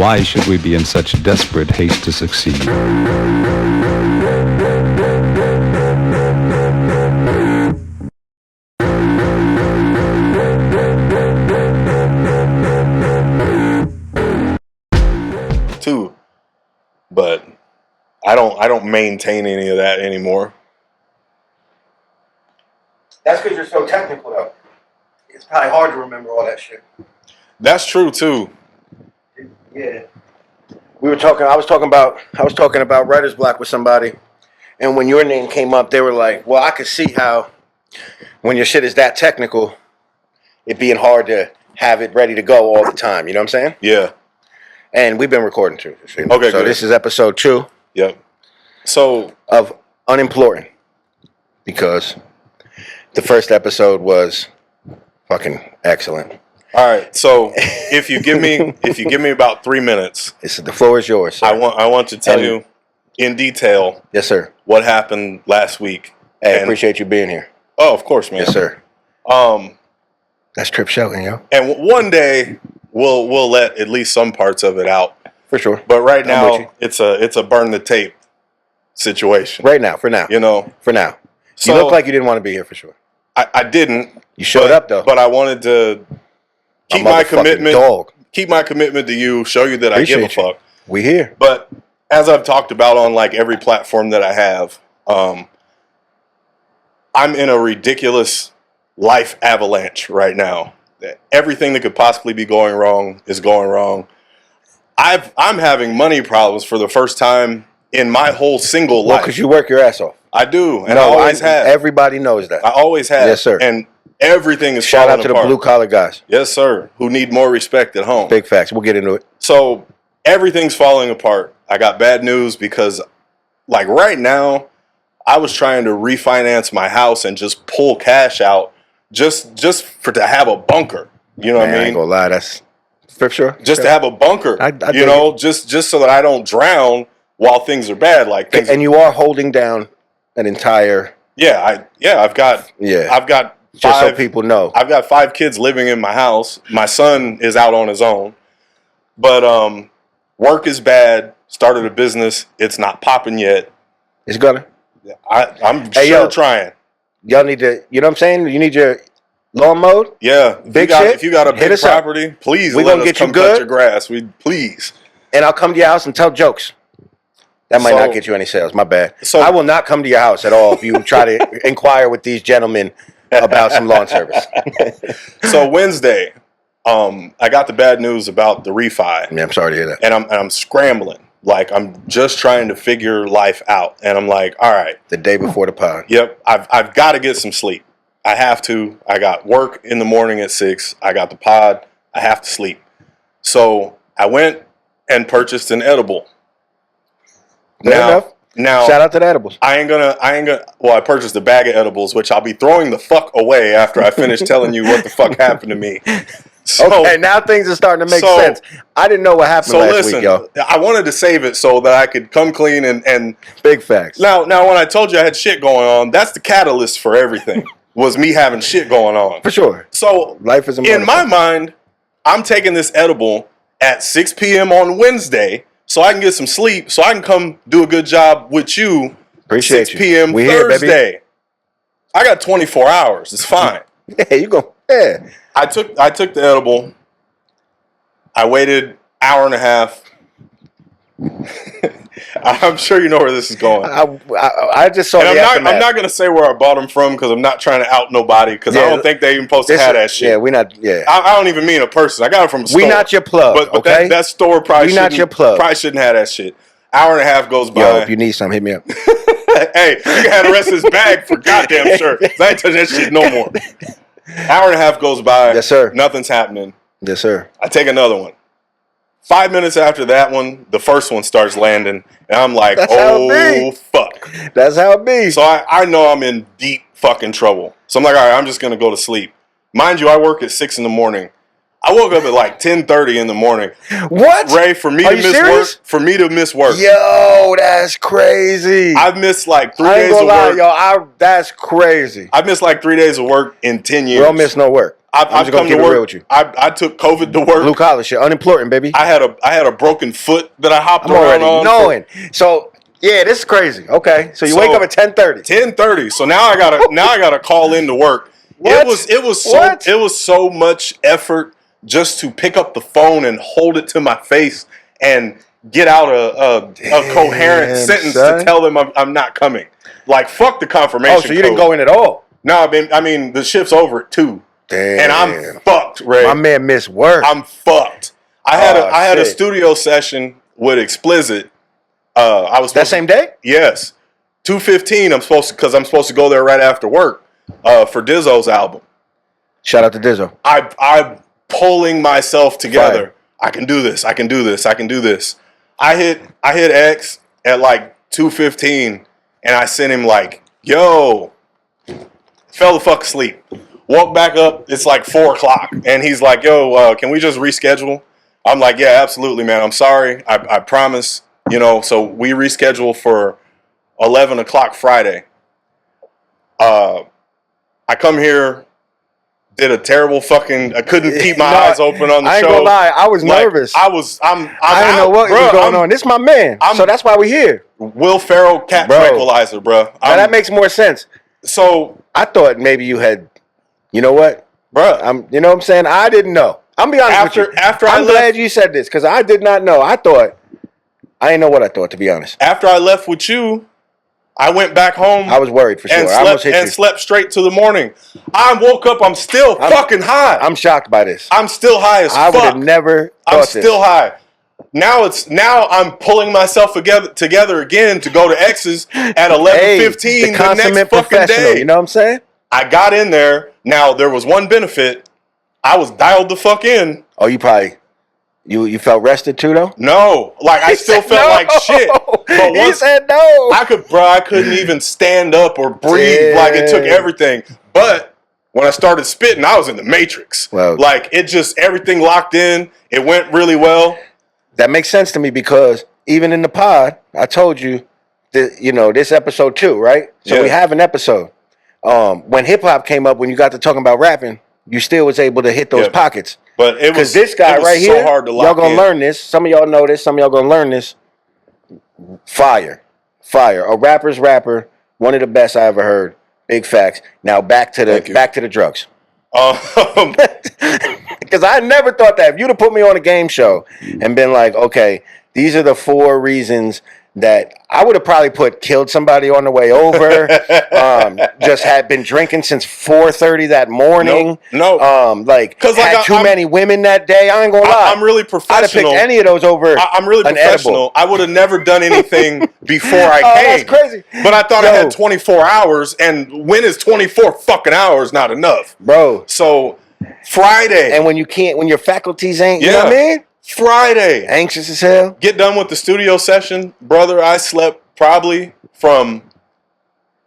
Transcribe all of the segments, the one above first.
Why should we be in such desperate haste to succeed? Too, but I don't maintain any of that anymore. That's because you're so technical, though. It's probably hard to remember all that shit. That's true too. Yeah. I was talking about writer's block with somebody, and when your name came up, they were like, "Well, I could see how when your shit is that technical, it being hard to have it ready to go all the time." You know what I'm saying? Yeah. And we've been recording too. Okay, so good. This is episode 2. Yep. So of UnEmplortant, because the first episode was fucking excellent. All right. So if you give me about 3 minutes, The floor is yours, sir. I want to tell you in detail. Yes, sir. What happened last week? Hey, I appreciate you being here. Oh, of course, man. Yes, sir. That's Tripp Shelton, yo. And one day we'll let at least some parts of it out For sure. But right now it's a burn the tape situation. Right now, for now. You know, for now. So, you look like you didn't want to be here for sure. I didn't. You showed up though. But I wanted to keep my commitment. Dog. Keep my commitment to you. Show you that I give a fuck. We here. But as I've talked about on like every platform that I have, I'm in a ridiculous life avalanche right now. Everything that could possibly be going wrong is going wrong. I'm having money problems for the first time in my whole single life. Because you work your ass off. I do, and I always have. Everybody knows that. I always have. Yes, sir. And everything is Shout falling out to apart. the blue collar guys. Yes, sir. Who need more respect at home. Big facts. We'll get into it. So everything's falling apart. I got bad news because, like right now, I was trying to refinance my house and just pull cash out just to have a bunker. You know what I mean? I ain't gonna lie. That's for sure. Just to have a bunker. You know, just so that I don't drown while things are bad. Like things. And you are holding down an entire. I've got Just five, so people know. I've got 5 kids living in my house. My son is out on his own. But work is bad. Started a business. It's not popping yet. It's gonna. I'm trying. Y'all need to, you know what I'm saying? You need your lawn mowed. Yeah. If you got a big property, please we're gonna get you good. Cut your grass. Please. And I'll come to your house and tell jokes. That might not get you any sales. My bad. So I will not come to your house at all if you try to inquire with these gentlemen about some lawn service. So Wednesday, I got the bad news about the refi. Yeah, I'm sorry to hear that. And I'm scrambling. Like I'm just trying to figure life out. And I'm like, all right. The day before the pod. Yep. I've got to get some sleep. I have to. I got work in the morning at 6. I got the pod. I have to sleep. So I went and purchased an edible. Now, shout out to the edibles. I ain't gonna. Well, I purchased a bag of edibles, which I'll be throwing the fuck away after I finish telling you what the fuck happened to me. So, okay, now things are starting to make sense. I didn't know what happened last week, yo. I wanted to save it so that I could come clean and big facts. Now, when I told you I had shit going on, that's the catalyst for everything. Was me having shit going on. For sure. So life is in my mind, I'm taking this edible at 6 p.m. on Wednesday so I can get some sleep, so I can come do a good job with you. Appreciate 6 p.m. We Thursday. here, baby. I got 24 hours. It's fine. Yeah, you go. Yeah. I took the edible. I waited hour and a half. I'm sure you know where this is going. I just saw the aftermath. I'm not going to say where I bought them from because I'm not trying to out nobody because I don't think they even supposed to have that shit. Yeah, we're not. Yeah, I don't even mean a person. I got it from a store. We not your plug, but okay? that store probably not your plug. Probably shouldn't have that shit. Hour and a half goes by. Yo, if you need some, hit me up. Hey, you can have the rest of this bag for goddamn sure. I ain't touching that shit no more. Hour and a half goes by. Yes, sir. Nothing's happening. Yes, sir. I take another one. 5 minutes after that one, the first one starts landing, and I'm like, oh, fuck. That's how it be. So I know I'm in deep fucking trouble. So I'm like, all right, I'm just going to go to sleep. Mind you, I work at 6 in the morning. I woke up at like 10:30 in the morning. What? Ray, for me to miss work. Yo, that's crazy. I've missed like 3 days of work. I ain't gonna lie, yo, that's crazy. I've missed like 3 days of work in 10 years. We don't miss no work. I'm just gonna keep it real with you. I took COVID to work. Blue collar shit, unemployment, baby. I had a broken foot that I hopped I'm around already on. knowing. So yeah, this is crazy. Okay, so you wake up at 10:30. 10:30. So now I gotta call into work. What? It was so much effort just to pick up the phone and hold it to my face and get out a coherent sentence to tell them I'm not coming. Like, fuck the confirmation. Oh, so you didn't go in at all? No, I mean the shift's over at 2. Damn. And I'm fucked, Ray. My man missed work. I'm fucked. I had a studio session with Explicit. I was that same day? Yes. 2:15. I'm supposed to go there right after work for Dizzo's album. Shout out to Dizzo. I'm pulling myself together. Fire. I can do this. I can do this. I can do this. I hit X at like 2:15, and I sent him like, "Yo," fell the fuck asleep. Woke back up. It's like 4:00, and he's like, "Yo, can we just reschedule?" I'm like, "Yeah, absolutely, man. I'm sorry. I promise." You know, so we reschedule for 11 o'clock Friday. I come here, did a terrible fucking. I couldn't keep my eyes open on the show. I ain't gonna lie, I was nervous. I didn't know what was going on. This is my man, so that's why we're here. Will Ferrell cat tranquilizer, bro. Now that makes more sense. So I thought maybe you had. You know what, bro? You know what I'm saying? I didn't know. I'm be honest with you. I'm glad you said this because I did not know. I didn't know what I thought, to be honest. After I left with you, I went back home. I was worried for sure. And slept straight to the morning. I woke up. I'm still fucking high. I'm shocked by this. I'm still high as fuck. I would have never thought this. I'm still high. Now I'm pulling myself together again to go to X's at 11:15 the next fucking day. You know what I'm saying? I got in there. Now there was one benefit. I was dialed the fuck in. Oh, you probably. You felt rested too, though? No, like I still felt like shit. But he said no. I couldn't even stand up or breathe. Like it took everything. But when I started spitting, I was in the Matrix. Well, like it just everything locked in. It went really well. That makes sense to me because even in the pod, I told you that this episode 2, right? So we have an episode. When hip hop came up, when you got to talking about rapping, you still was able to hit those pockets. But it was this guy right so here. Hard to lock y'all gonna in. learn this. Some of y'all know this. Some of y'all gonna learn this. Fire. A rapper's rapper. One of the best I ever heard. Big facts. Now back to the drugs. Because I never thought that if you'd have put me on a game show and been like, okay, these are the 4 reasons that I would have probably killed somebody on the way over. Just had been drinking since 4:30 that morning. No. Because had too many women that day. I ain't gonna lie. I'm really professional. I'd have picked any of those over. I'm really professional. Edible. I would have never done anything before I came. That's crazy. But I thought I had 24 hours, and when is 24 fucking hours not enough, bro? So Friday, and when your faculties ain't, you know what I mean? Friday. Anxious as hell. Get done with the studio session. Brother, I slept probably from,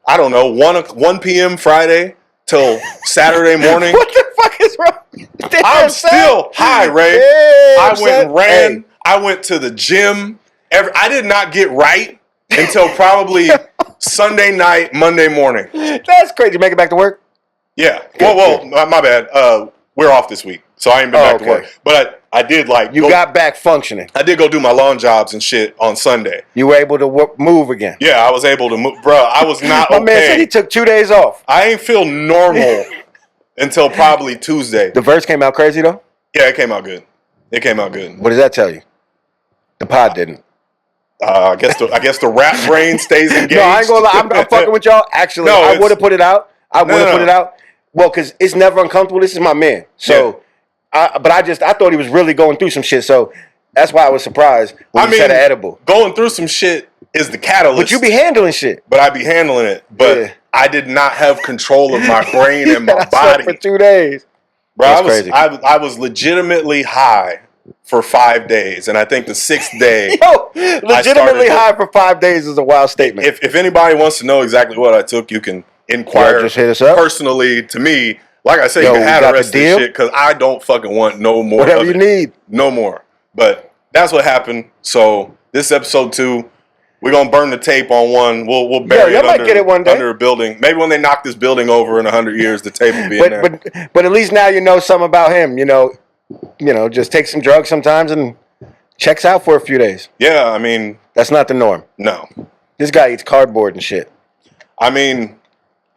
I don't know, 1 p.m. Friday till Saturday morning. What the fuck is wrong? I'm still high, Ray. I went and ran. Hey. I went to the gym. I did not get right until probably Sunday night, Monday morning. That's crazy. Make it back to work? Yeah. Well, my bad. We're off this week, so I ain't been back to work. But I did got back functioning. I did go do my lawn jobs and shit on Sunday. You were able to move again. Yeah, I was able to move, bro. I was not My man said he took 2 days off. I ain't feel normal until probably Tuesday. The verse came out crazy though. Yeah, it came out good. What does that tell you? The pod didn't. I guess the rap brain stays engaged. No, I ain't gonna lie. I'm fucking with y'all. Actually, I would have put it out. Put it out. Well, because it's never uncomfortable. This is my man. So. But I thought he was really going through some shit, so that's why I was surprised when he said edible. Going through some shit is the catalyst. But you be handling shit. But I be handling it. But I did not have control of my brain and my body for 2 days. Bro, I was legitimately high for 5 days, and I think the 6th day. Legitimately high for 5 days is a wild statement. If anybody wants to know exactly what I took, you can inquire just hit us up personally to me. Like I said, you can have the rest of this shit because I don't fucking want no more. Whatever you need. No more. But that's what happened. So this is episode 2. We're gonna burn the tape on one. We'll bury y'all might get it one day. under a building. Maybe when they knock this building over in 100 years, the tape will be in there. But at least now you know something about him. You know, just take some drugs sometimes and checks out for a few days. Yeah, I mean, that's not the norm. No, this guy eats cardboard and shit. I mean,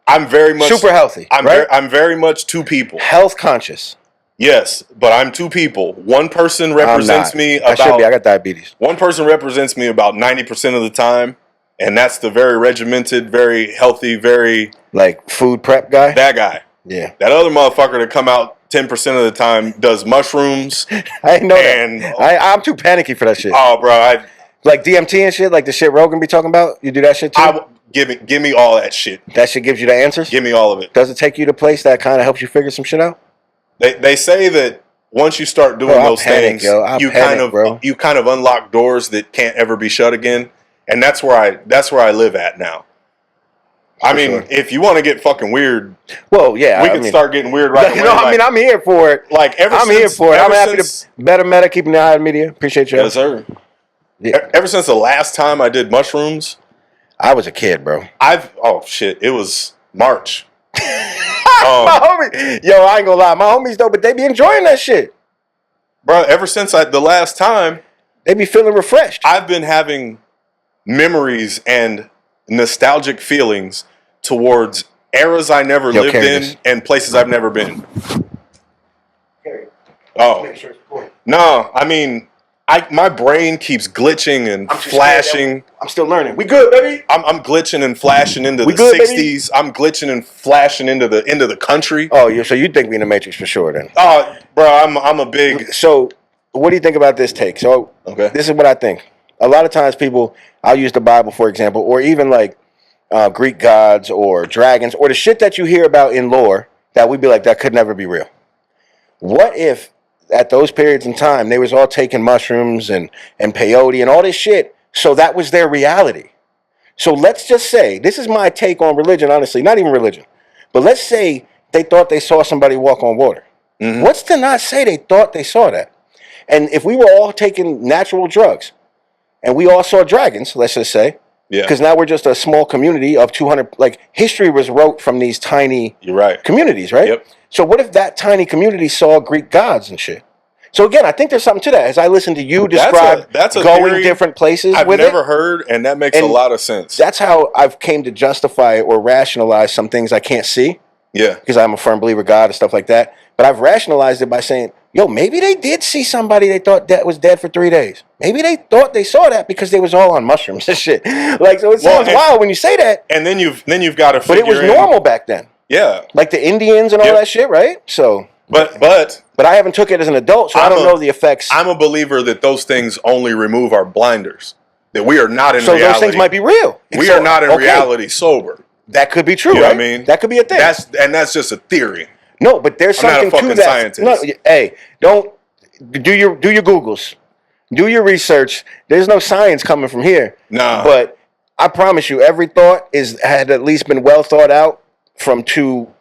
I'm very much super healthy. I'm very much two people. Health conscious. Yes, but I'm two people. One person represents me about... I got diabetes. One person represents me about 90% of the time, and that's the very regimented, very healthy, very... like food prep guy? That guy. Yeah. That other motherfucker that come out 10% of the time does mushrooms. I didn't know that. I'm too panicky for that shit. Oh, bro. Like DMT and shit, like the shit Rogan be talking about? You do that shit too? Give me all that shit. That shit gives you the answers? Give me all of it. Does it take you to a place that kind of helps you figure some shit out? They say that once you start doing those things, you kind of unlock doors that can't ever be shut again, and that's where I live at now. I mean, if you want to get fucking weird, well, yeah, we can start getting weird right away. I mean, I'm here for it. I'm here for it. I'm happy to BEDDER-MEDA, keeping the eye on media. Appreciate you. Yes, sir. Yeah. Ever since the last time I did mushrooms, I was a kid, bro. It was March. My homie, yo, I ain't gonna lie, my homies though, but they be enjoying that shit, bro. Ever since the last time, they be feeling refreshed. I've been having memories and nostalgic feelings towards eras I never lived in and places I've never been. Oh, no, I mean, my brain keeps glitching and flashing. I'm still learning. We good, baby? I'm glitching and flashing into the 60s. Baby? I'm glitching and flashing into the country. Oh, so you think we in the Matrix for sure then? Oh, bro, I'm a big... So, what do you think about this take? So, this is what I think. A lot of times people, I'll use the Bible, for example, or even like Greek gods or dragons, or the shit that you hear about in lore that we'd be like, that could never be real. What if at those periods in time, they was all taking mushrooms and peyote and all this shit, so that was their reality. So let's just say, this is my take on religion, honestly, not even religion, but let's say they thought they saw somebody walk on water. Mm-hmm. What's to not say they thought they saw that? And if we were all taking natural drugs, and we all saw dragons, let's just say, because now we're just a small community of 200, like history was wrote from these tiny communities, right? Yep. So what if that tiny community saw Greek gods and shit? So again, I think there's something to that. As I listen to you describe going different places I've never heard, and that makes a lot of sense. That's how I've came to justify or rationalize some things I can't see. Yeah. Because I'm a firm believer of God and stuff like that. But I've rationalized it by saying, yo, maybe they did see somebody they thought that was dead for 3 days. Maybe they thought they saw that because they was all on mushrooms and shit. Like, so it sounds wild when you say that. And then you've got to figure But it was normal back then. Yeah. Like the Indians and all that shit, right? So But I haven't took it as an adult, so I don't know the effects. I'm a believer that those things only remove our blinders. That we are not in reality. So those things might be real. We are not in reality sober. That could be true, you know right? what I mean? That could be a thing. That's just a theory. No, but there's something to that. Scientist. No, hey, don't do your Googles. Do your research. There's no science coming from here. Nah. But I promise you, every thought had at least been well thought out from two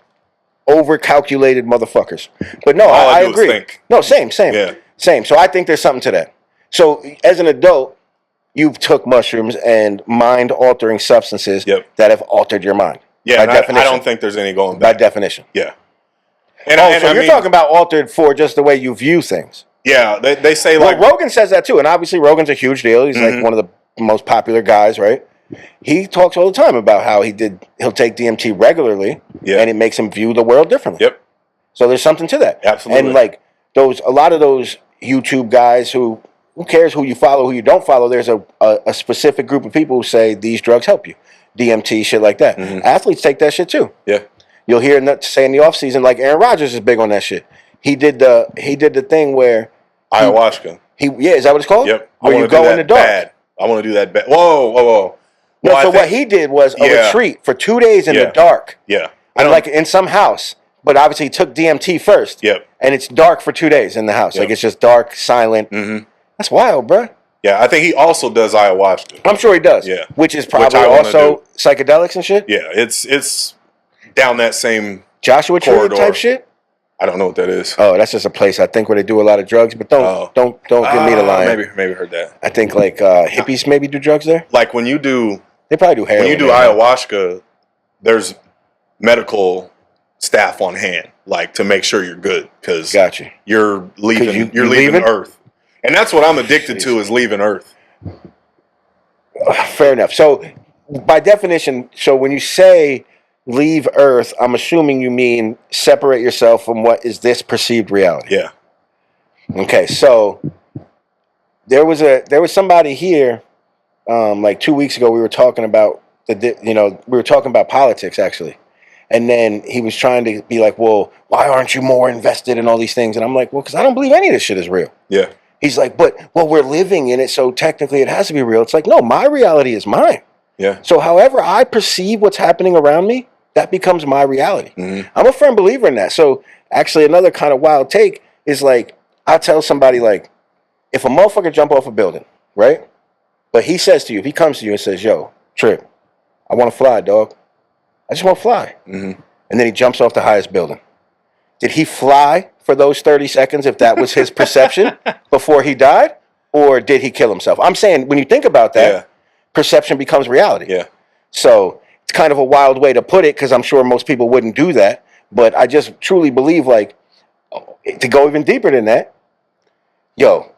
over-calculated motherfuckers. But no, I agree. No, same. Yeah. Same. So I think there's something to that. So as an adult, you've took mushrooms and mind-altering substances that have altered your mind. Yeah, by definition. I don't think there's any going back. By definition. Yeah. So you're talking about altered for just the way you view things. Yeah, they say like... Well, Rogan says that too, and obviously Rogan's a huge deal. He's like one of the most popular guys, right? He talks all the time about how he'll take DMT regularly, and it makes him view the world differently. Yep. So there's something to that. Absolutely. And like a lot of those YouTube guys who cares who you follow, who you don't follow, there's a specific group of people who say these drugs help you. DMT, shit like that. Athletes take that shit too. Yeah. You'll hear say in the off season, like Aaron Rodgers is big on that shit. He did the thing where ayahuasca. Is that what it's called? Yep. Where you go in the dark. I want to do that bad. Whoa. No, so what he did was a retreat for 2 days in the dark. Yeah. Like in some house. But obviously he took DMT first. Yep. And it's dark for 2 days in the house. Yep. Like it's just dark, silent. That's wild, bro. Yeah, I think he also does ayahuasca. I'm sure he does. Yeah. Which is probably also psychedelics and shit. Yeah, it's down that same Joshua Tree type shit. I don't know what that is. Oh, that's just a place I think where they do a lot of drugs. But don't give me the line. Maybe heard that. I think like hippies maybe do drugs there. Like when you do, they probably do heroin. When you do ayahuasca, there's medical staff on hand, like to make sure you're good because you're leaving. You're leaving Earth, and that's what I'm addicted to is leaving Earth. Fair enough. So, by definition, so when you say leave Earth, I'm assuming you mean separate yourself from what is this perceived reality. Yeah. Okay. So there was somebody here, like 2 weeks ago. We were talking about politics actually, and then he was trying to be like, well, why aren't you more invested in all these things? And I'm like, well, because I don't believe any of this shit is real. Yeah. He's like, but we're living in it, so technically it has to be real. It's like, no, my reality is mine. Yeah. So however I perceive what's happening around me, that becomes my reality. Mm-hmm. I'm a firm believer in that. So actually another kind of wild take is like, I tell somebody like, if a motherfucker jump off a building, right? But he says to you, if he comes to you and says, yo, Tripp, I want to fly, dog. I just want to fly. Mm-hmm. And then he jumps off the highest building. Did he fly for those 30 seconds if that was his perception before he died? Or did he kill himself? I'm saying when you think about that, perception becomes reality. Yeah. So it's kind of a wild way to put it because I'm sure most people wouldn't do that. But I just truly believe, like, to go even deeper than that, all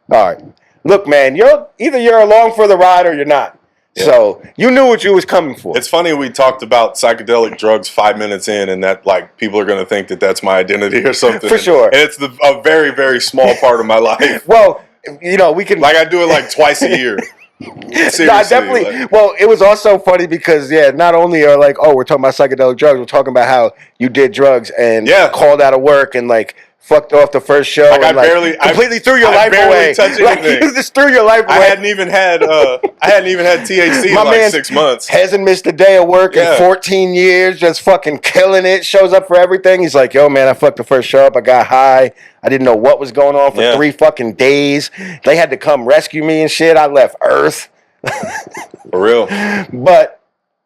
right. Look, man, either you're along for the ride or you're not. Yeah. So you knew what you was coming for. It's funny we talked about psychedelic drugs 5 minutes in, and that like people are going to think that that's my identity or something. For sure, and it's a very very small part of my life. Well, we can I do it like twice a year. Seriously, no, definitely. Well, it was also funny because not only are like, oh, we're talking about psychedelic drugs, we're talking about how you did drugs and called out of work and like fucked off the first show. Like and, completely threw your life away. Like you just threw your life away. I hadn't even had THC in like 6 months. Hasn't missed a day of work in 14 years, just fucking killing it. Shows up for everything. He's like, yo, man, I fucked the first show up. I got high. I didn't know what was going on for 3 fucking days. They had to come rescue me and shit. I left Earth. For real. But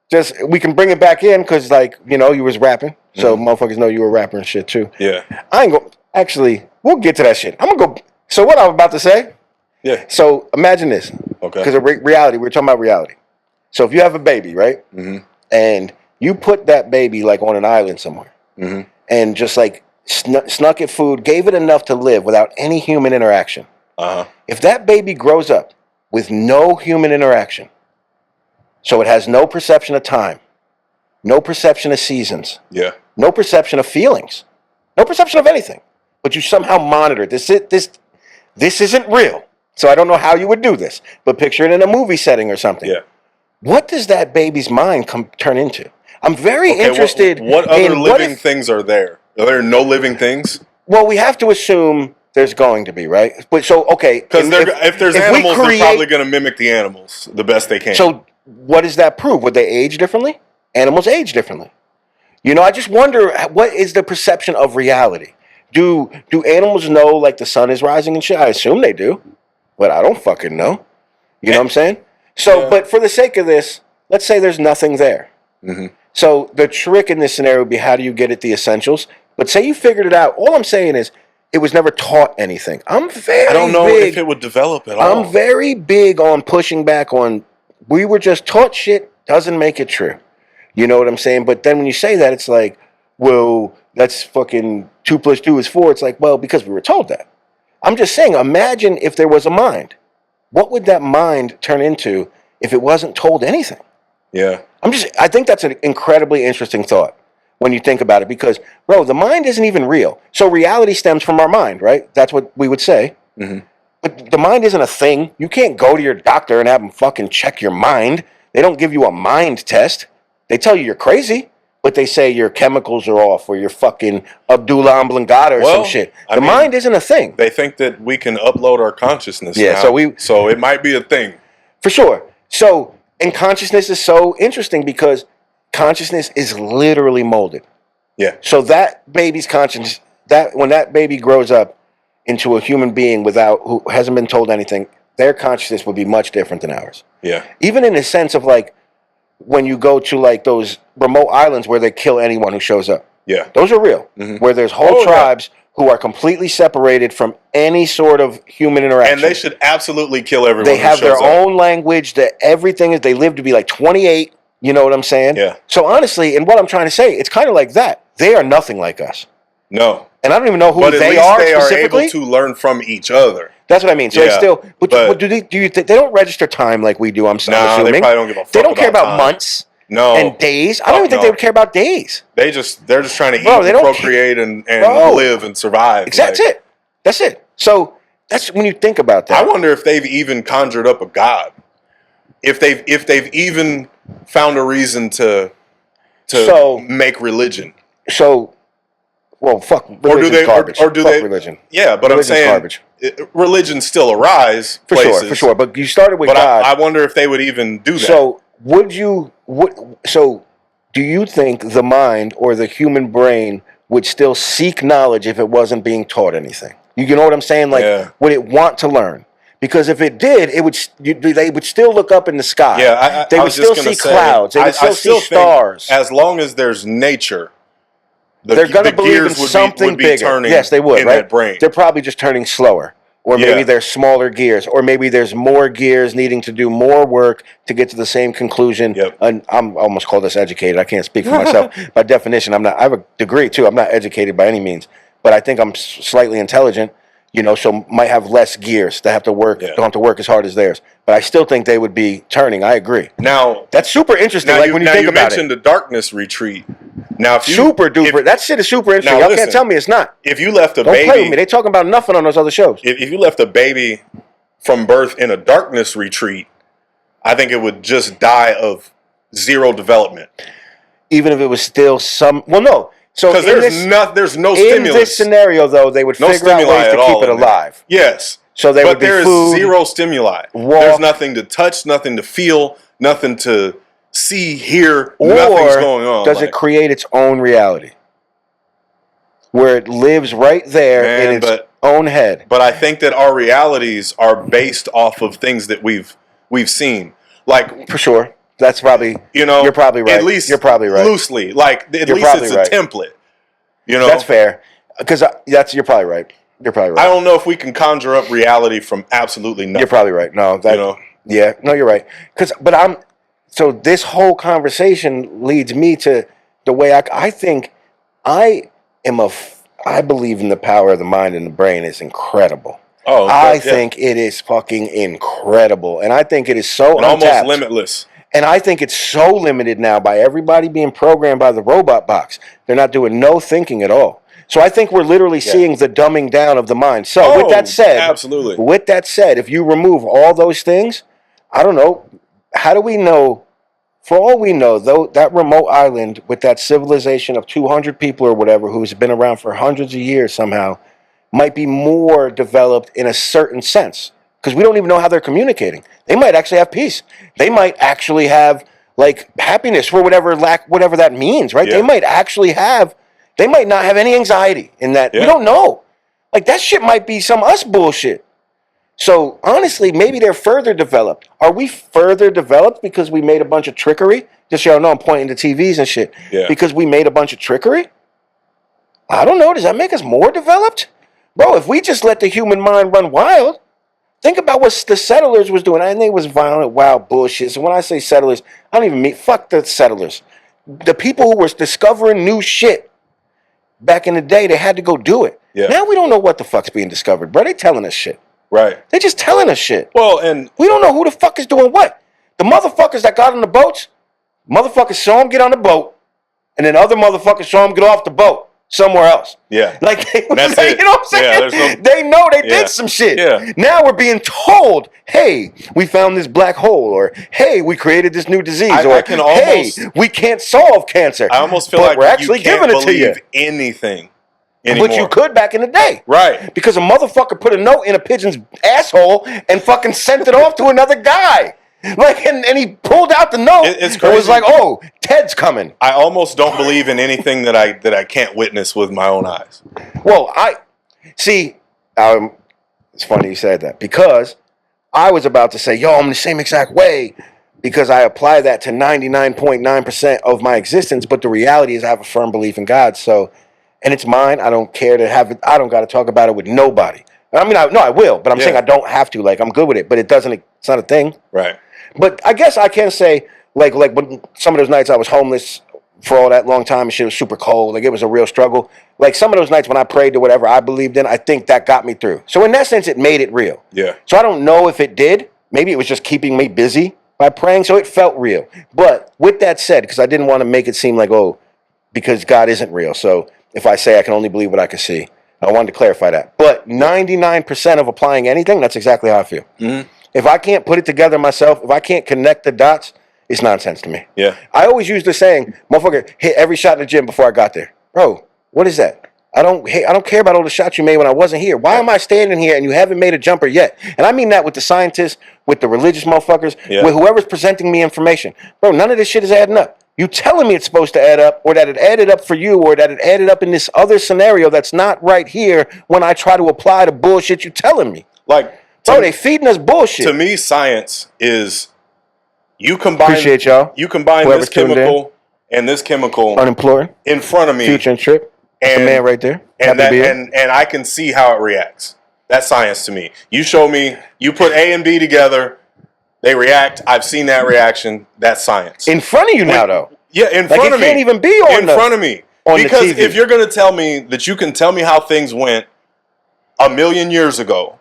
just we can bring it back in because you was rapping. So motherfuckers know you were a rapper and shit too. Yeah. I ain't going actually, we'll get to that shit. I'm gonna go. So what I'm about to say? Yeah. So imagine this. Okay. Because of reality, we're talking about reality. So if you have a baby, right? Mm-hmm. And you put that baby like on an island somewhere, and just like snuck it food, gave it enough to live without any human interaction. If that baby grows up with no human interaction, so it has no perception of time, no perception of seasons, no perception of feelings, no perception of anything, but you somehow monitor it. This isn't real. So I don't know how you would do this, but picture it in a movie setting or something. Yeah. What does that baby's mind turn into? I'm very interested. What other living things are there? Are there no living things? Well, we have to assume there's going to be, right? But because if there's animals, they're probably going to mimic the animals the best they can. So what does that prove? Would they age differently? Animals age differently. I just wonder, what is the perception of reality? Do animals know like the sun is rising and shit? I assume they do, but I don't fucking know. You know what I'm saying? So, but for the sake of this, let's say there's nothing there. Mm-hmm. So the trick in this scenario would be, how do you get at the essentials? But say you figured it out. All I'm saying is it was never taught anything. I don't know if it would develop at all. I'm very big on pushing back on, we were just taught shit doesn't make it true. You know what I'm saying? But then when you say that, it's like, well, that's fucking 2 + 2 is 4. It's like, well, because we were told that. I'm just saying, imagine if there was a mind. What would that mind turn into if it wasn't told anything? Yeah. I think that's an incredibly interesting thought when you think about it, because, bro, the mind isn't even real. So reality stems from our mind, right? That's what we would say. Mm-hmm. But the mind isn't a thing. You can't go to your doctor and have them fucking check your mind. They don't give you a mind test. They tell you you're crazy, but they say your chemicals are off or you're fucking Abdullah Amblangata or some shit. The mind isn't a thing. They think that we can upload our consciousness now. So it might be a thing. For sure. So, and consciousness is so interesting because consciousness is literally molded. Yeah. So that baby's consciousness, when that baby grows up into a human being who hasn't been told anything, their consciousness would be much different than ours. Yeah. Even in the sense of like, when you go to like those remote islands where they kill anyone who shows up. Yeah. Those are real. Where there's whole Oh, yeah. tribes who are completely separated from any sort of human interaction. And they should absolutely kill everyone. They who have their shows up. own language. That everything is. They live to be like 28. You know what I'm saying? Yeah. So honestly, and what I'm trying to say, it's kind of like that. They are nothing like us. No. And I don't even know who But at they least are they are specifically. able to learn from each other. That's what I mean. So Yeah, it's still. But but- do you think they don't register time like we do? I'm Nah, assuming they probably don't give a fuck. They don't care about time. months No. and days. I don't even think no. they would care about days. They're just trying to eat, Bro, they and don't procreate, and Bro. live and survive. That's it. That's it. So that's when you think about that. I wonder if they've even conjured up a god. If they've even found a reason to make religion. So, well, fuck. Religion's garbage. Or do fuck they? religion. Yeah, but Religion's I'm saying garbage. Religion still arise For places, sure. But you started with But God. I wonder if they would even do that. So So do you think the mind or the human brain would still seek knowledge if it wasn't being taught anything? You know what I'm saying? Like, Yeah. would it want to learn? Because if it did, they would still look up in the sky. Yeah, they I would was just still gonna see say, clouds. They would I still see think stars. As long as there's nature, They're going to believe in gears would something be bigger. turning Yes, they would, in right? that brain. They're probably just turning slower. Or maybe Yeah. they're smaller gears. Or maybe there's more gears needing to do more work to get to the same conclusion. Yep. And I'm almost called this educated. I can't speak for myself. By definition, I'm not. I have a degree, too. I'm not educated by any means. But I think I'm slightly intelligent, so might have less gears that have to work, Yeah. don't have to work as hard as theirs. But I still think they would be turning. I agree. Now, That's super interesting, now like you, when you now think you about mentioned it. the darkness retreat. Now, if you, Super duper. If, That shit is super interesting. now Y'all can't listen, tell me it's not. if you left a Don't baby, play with me. They talking about nothing on those other shows. if you left a baby from birth in a darkness retreat, I think it would just die of zero development. Even if it was still some. Well, no. So Because there's no in stimulus. this scenario, though, they would No figure out stimuli ways at to all keep it in there. alive. Yes. So there would But be there is food, zero stimuli. walk. There's nothing to touch, nothing to feel, nothing to see, hear. Or Nothing's going on. does it create its own reality? Where it lives right there in its own head. But I think that our realities are based off of things that we've seen. Like, For sure. That's probably, you're probably right. At least you're probably right. Loosely. Like, at You're least probably it's right. a template. That's fair. Because you're probably right. You're probably right. I don't know if we can conjure up reality from absolutely nothing. You're probably right. No, yeah, no, you're right. So this whole conversation leads me to the way I think I believe in the power of the mind and the brain is incredible. Oh, I think it is fucking incredible. And I think it is so and almost untapped. limitless. And I think it's so limited now by everybody being programmed by the robot box. They're not doing no thinking at all. So I think we're literally seeing the dumbing down of the mind. So with that said, absolutely. With that said, if you remove all those things, I don't know, how do we know? For all we know, though, that remote island with that civilization of 200 people or whatever who's been around for hundreds of years somehow might be more developed in a certain sense. Because we don't even know how they're communicating. They might actually have peace. They might actually have like happiness for whatever that means, right? Yeah. They might not have any anxiety in that. Yeah. We don't know. Like that shit might be some us bullshit. So honestly, maybe they're further developed. Are we further developed because we made a bunch of trickery? Just so y'all know, I'm pointing to TVs and shit. Yeah. Because we made a bunch of trickery? I don't know. Does that make us more developed? Bro, if we just let the human mind run wild, think about what the settlers was doing. And they was violent, wild bullshit. So when I say settlers, I don't even mean, fuck the settlers. The people who were discovering new shit back in the day, they had to go do it. Yeah. Now we don't know what the fuck's being discovered, bro. They telling us shit. Right. They just telling us shit. Well, and We don't know who the fuck is doing what. The motherfuckers that got on the boats, motherfuckers saw them get on the boat, and then other motherfuckers saw them get off the boat somewhere else. yeah. Like, That's you it. know what I'm saying? Yeah, there's no- They know they Yeah. did some shit. Yeah. Now we're being told, hey, we found this black hole, or hey, we created this new disease, I or can hey, almost- we can't solve cancer. I almost feel but like we're actually you can't giving it to you. believe anything anymore. But you could back in the day. Right. Because a motherfucker put a note in a pigeon's asshole and fucking sent it off to another guy. Like, and he pulled out the note. It's and was crazy. like, oh, Ted's coming. I almost don't believe in anything that I can't witness with my own eyes. Well, it's funny you said that because I was about to say, yo, I'm the same exact way. because I apply that to 99.9% of my existence. But the reality is I have a firm belief in God. So, and it's mine. I don't care to have it. I don't got to talk about it with nobody. I mean, I will, but I'm saying I don't have to. Like, I'm good with it, but it's not a thing. Right. But I guess I can say, like when some of those nights I was homeless for all that long time and shit was super cold. Like, it was a real struggle. Like, some of those nights when I prayed to whatever I believed in, I think that got me through. So in that sense, it made it real. Yeah. So I don't know if it did. Maybe it was just keeping me busy by praying, so it felt real. But with that said, because I didn't want to make it seem like, oh, because God isn't real. So if I say I can only believe what I can see, I wanted to clarify that. But 99% of applying anything, that's exactly how I feel. Mm-hmm. If I can't put it together myself, if I can't connect the dots, it's nonsense to me. Yeah. I always use the saying, motherfucker hit every shot in the gym before I got there. Bro, what is that? I don't care about all the shots you made when I wasn't here. Why am I standing here and you haven't made a jumper yet? And I mean that with the scientists, with the religious motherfuckers, with whoever's presenting me information. Bro, none of this shit is adding up. You telling me it's supposed to add up, or that it added up for you, or that it added up in this other scenario that's not right here when I try to apply the bullshit you telling me. Like, bro, they feeding us bullshit. To me, science is you combine. Appreciate y'all. You combine this chemical and this chemical. UnEmplortant in front of me. Future and Tripp. And the man right there. And I can see how it reacts. That's science to me. You show me, you put A and B together, they react. I've seen that reaction. That's science. In front of you now, though. Yeah, in front of me. It can't even be on in front of me. Because if you're going to tell me that you can tell me how things went 1,000,000 years ago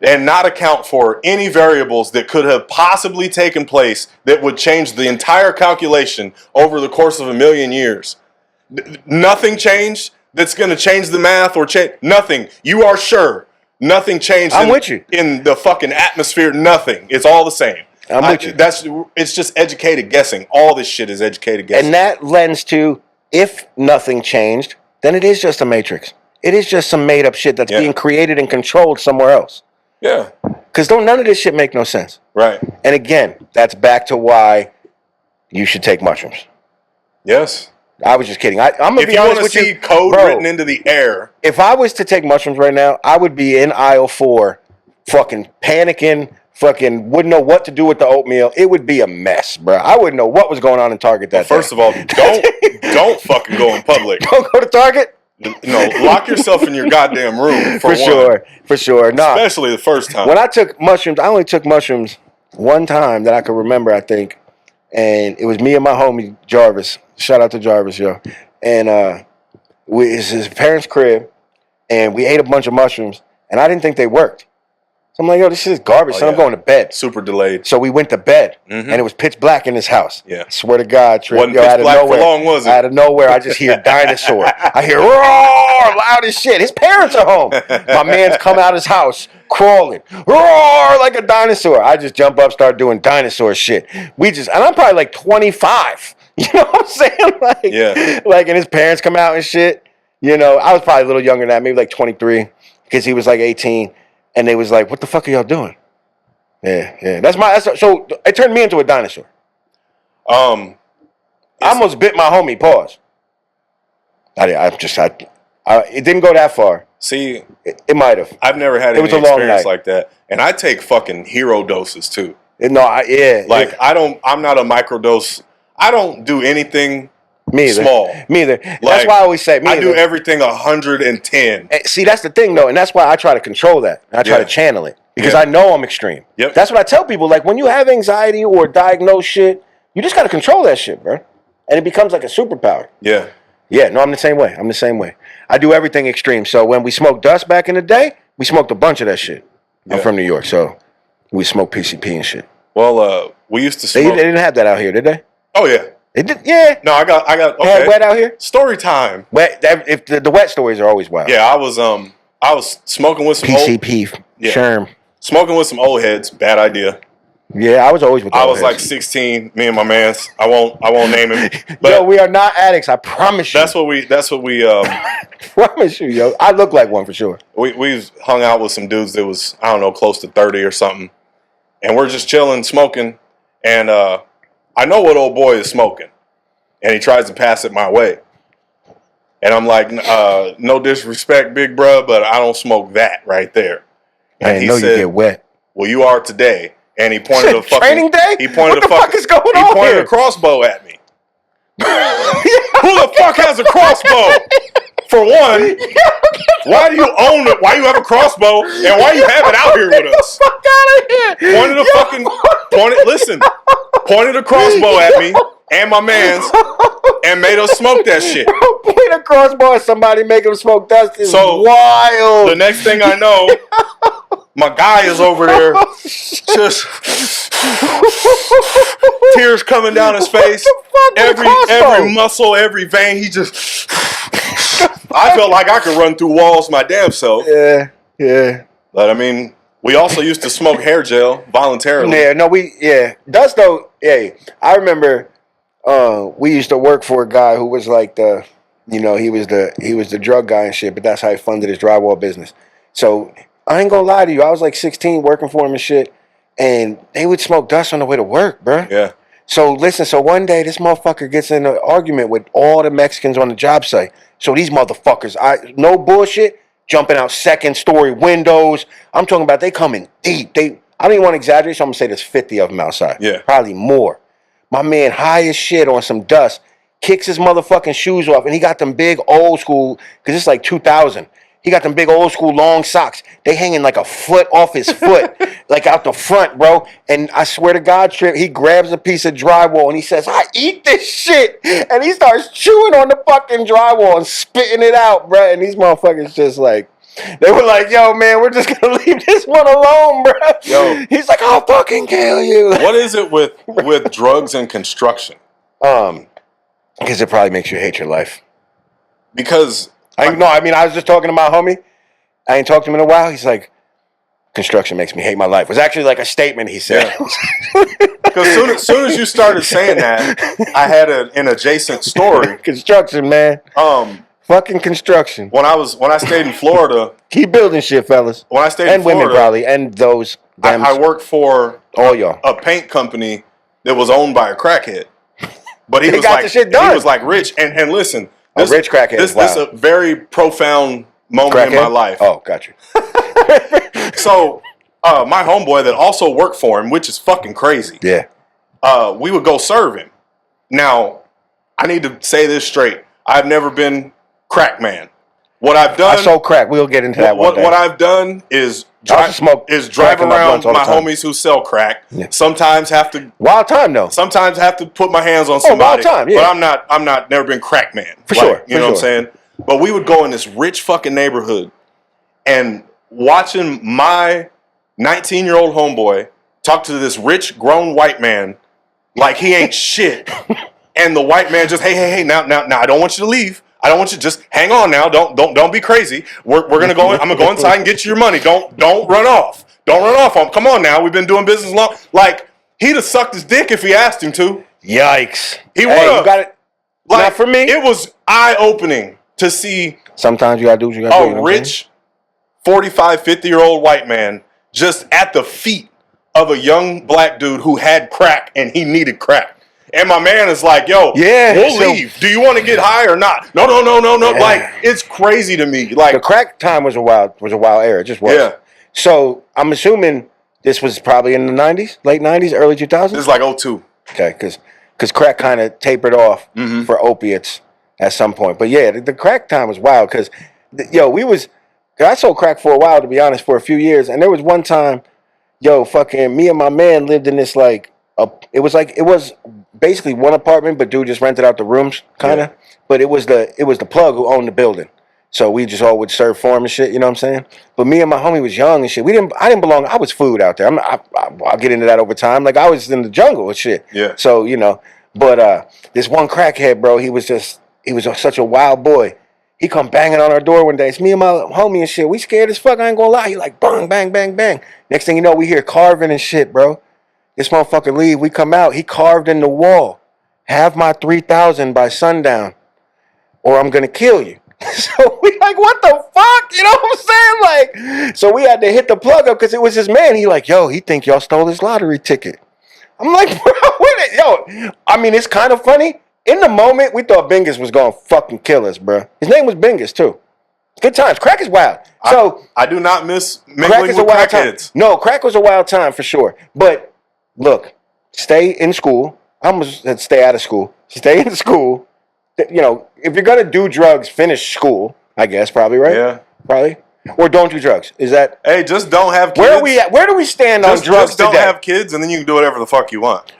and not account for any variables that could have possibly taken place that would change the entire calculation over the course of 1,000,000 years, nothing changed that's going to change the math or change nothing. You are sure nothing changed. I'm with you. In the fucking atmosphere. Nothing. It's all the same. I'm with you. It's just educated guessing. All this shit is educated guessing. And that lends to, if nothing changed, then it is just a matrix. It is just some made up shit that's being created and controlled somewhere else. Yeah. Because none of this shit make no sense. Right. And again, that's back to why you should take mushrooms. Yes. I was just kidding. I'm gonna be honest with you. If you want to see code written into the air. If I was to take mushrooms right now, I would be in aisle 4, fucking panicking, fucking wouldn't know what to do with the oatmeal. It would be a mess, bro. I wouldn't know what was going on in Target that day. First of all, don't fucking go in public. Don't go to Target. No, lock yourself in your goddamn room for sure. Nah, especially the first time. When I took mushrooms, I only took mushrooms one time that I could remember, I think, and it was me and my homie Jarvis. Shout out to Jarvis, yo. And it's his parents' crib, and we ate a bunch of mushrooms, and I didn't think they worked. So I'm like, yo, this shit is garbage. So I'm going to bed. Super delayed. So we went to bed, and it was pitch black in this house. Yeah. I swear to God, Tripp. Wasn't pitch black for long, was it? Out of nowhere, I just hear dinosaur. I hear roar, loud as shit. His parents are home. My man's come out his house, crawling, roar like a dinosaur. I just jump up, start doing dinosaur shit. And I'm probably like 25. You know what I'm saying? Like, and his parents come out and shit. You know, I was probably a little younger than that, maybe like 23, because he was like 18. And they was like, "What the fuck are y'all doing?" Yeah. So it turned me into a dinosaur. I almost bit my homie. Pause. It didn't go that far. See, it might have. I've never had any experience like that, and I take fucking hero doses too. I'm not a microdose. I don't do anything. Me either. Small. Me either. That's why I always say I do everything 110. See, that's the thing, though, and that's why I try to control that. I try to channel it because I know I'm extreme. Yep. That's what I tell people. Like, when you have anxiety or diagnose shit, you just got to control that shit, bro. And it becomes like a superpower. Yeah. Yeah, no, I'm the same way. I do everything extreme. So when we smoked dust back in the day, we smoked a bunch of that shit. I'm from New York, so we smoked PCP and shit. Well, we used to smoke. They didn't have that out here, did they? Oh, yeah. It did, yeah. No, I got. Okay. They had wet out here. Story time. Wet. If the wet stories are always wild. Yeah, I was smoking with some PCP. Sherm. Smoking with some old heads. Bad idea. Yeah, I was always with. I was like 16. Me and my man's. I won't name him. But yo, we are not addicts. I promise you. That's what we. Promise you, yo. I look like one for sure. We hung out with some dudes that was, I don't know, close to 30 or something, and we're just chilling, smoking, and I know what old boy is smoking, and he tries to pass it my way. And I'm like, no disrespect, big bro, but I don't smoke that right there. And I know you get wet. Well, you are today. and he pointed a fucking training day. He pointed what the fuck is going on He pointed here? a crossbow at me. Who the fuck has a crossbow? For one, why do you own it? Why you have a crossbow? And why you have it out here with us? Fuck out of here! Pointed a crossbow at me and my man's, and made us smoke that shit. Point a crossbow at somebody, make them smoke dust is wild. The next thing I know, my guy is over there, just tears coming down his face. Every muscle, every vein, he just. I felt like I could run through walls my damn self. Yeah. But I mean, we also used to smoke hair gel voluntarily. Dust though. Yeah, I remember. We used to work for a guy who was like he was the drug guy and shit. But that's how he funded his drywall business. So I ain't gonna lie to you. I was like 16 working for him and shit, and they would smoke dust on the way to work, bruh. Yeah. So listen. So one day this motherfucker gets in an argument with all the Mexicans on the job site. So these motherfuckers, no bullshit, jumping out second story windows. I'm talking about they coming deep. I don't even want to exaggerate, so I'm gonna say there's 50 of them outside. Yeah. Probably more. My man high as shit on some dust, kicks his motherfucking shoes off, and he got them big old school, because it's like 2000. He got them big old school long socks. They hanging like a foot off his foot, like out the front, bro. And I swear to God, Tripp, he grabs a piece of drywall and he says, I eat this shit. And he starts chewing on the fucking drywall and spitting it out, bro. And these motherfuckers just like, they were like, yo, man, we're just going to leave this one alone, bro. Yo. He's like, I'll fucking kill you. What is it with drugs and construction? Because it probably makes you hate your life. Because... I was just talking to my homie. I ain't talked to him in a while. He's like, construction makes me hate my life. It was actually like a statement he said. Because soon as you started saying that, I had an adjacent story. Construction, man. Fucking construction. When I stayed in Florida. Keep building shit, fellas. When I stayed in Florida. And women probably. And those. I worked for all y'all. A paint company that was owned by a crackhead. But he was got like, the shit done. He was like rich. And listen. A rich crackhead. This is a very profound moment in my life. Oh, got you. So, my homeboy that also worked for him, which is fucking crazy. Yeah. We would go serve him. Now, I need to say this straight. I've never been crack man. What I've done. I sold crack. We'll get into that one day. What I've done is drive around my homies who sell crack. Yeah. Sometimes have to wild time though. Sometimes have to put my hands on somebody. Wild time, yeah. But I'm not never been crack man. For sure. You know what I'm saying? But we would go in this rich fucking neighborhood and watching my 19-year-old homeboy talk to this rich grown white man like he ain't shit. And the white man just, hey, now I don't want you to leave. I don't want you to just hang on now. Don't be crazy. We're gonna go. I'm gonna go inside and get you your money. Don't run off. Don't run off. Come on now. We've been doing business long. Like he'd have sucked his dick if he asked him to. Yikes. He would have. You got it. Like, not for me. It was eye opening to see. Sometimes you gotta do what you gotta do. A rich 45, 50-year-old white man just at the feet of a young black dude who had crack and he needed crack. And my man is like, yo, we'll leave. Do you want to get high or not? No. Yeah. Like, it's crazy to me. Like the crack time was a wild era. It just was. Yeah. So I'm assuming this was probably in the 90s, late 90s, early 2000s? This is like 02. Okay, because crack kind of tapered off for opiates at some point. But yeah, the crack time was wild because, I sold crack for a while, to be honest, for a few years. And there was one time, fucking me and my man lived in this it was basically one apartment, but dude just rented out the rooms, kind of. Yeah. But it was the plug who owned the building, so we just all would serve for him and shit. You know what I'm saying? But me and my homie was young and shit. I didn't belong. I was food out there. I'll get into that over time. Like I was in the jungle and shit. Yeah. So but this one crackhead, bro, he was such a wild boy. He come banging on our door one day. It's me and my homie and shit. We scared as fuck. I ain't gonna lie. He like bang, bang, bang, bang. Next thing you know, we hear carving and shit, bro. This motherfucker leave. We come out. He carved in the wall. Have my 3,000 by sundown, or I'm gonna kill you. So we like, what the fuck? You know what I'm saying? Like, so we had to hit the plug up because it was his man. He like, yo, he think y'all stole his lottery ticket. I'm like, bro, I mean, it's kind of funny. In the moment, we thought Bingus was gonna fucking kill us, bro. His name was Bingus too. Good times. Crack is wild. So I do not miss crack mingling is a with wild time. crackheads. No, crack was a wild time for sure. But look, stay in school. I almost said stay out of school. Stay in school. You know, if you're gonna do drugs, finish school. I guess probably right. Yeah. Probably. Or don't do drugs. Is that? Hey, just don't have kids. Where are we at? Where do we stand on drugs just don't today? have kids, and then you can do whatever the fuck you want.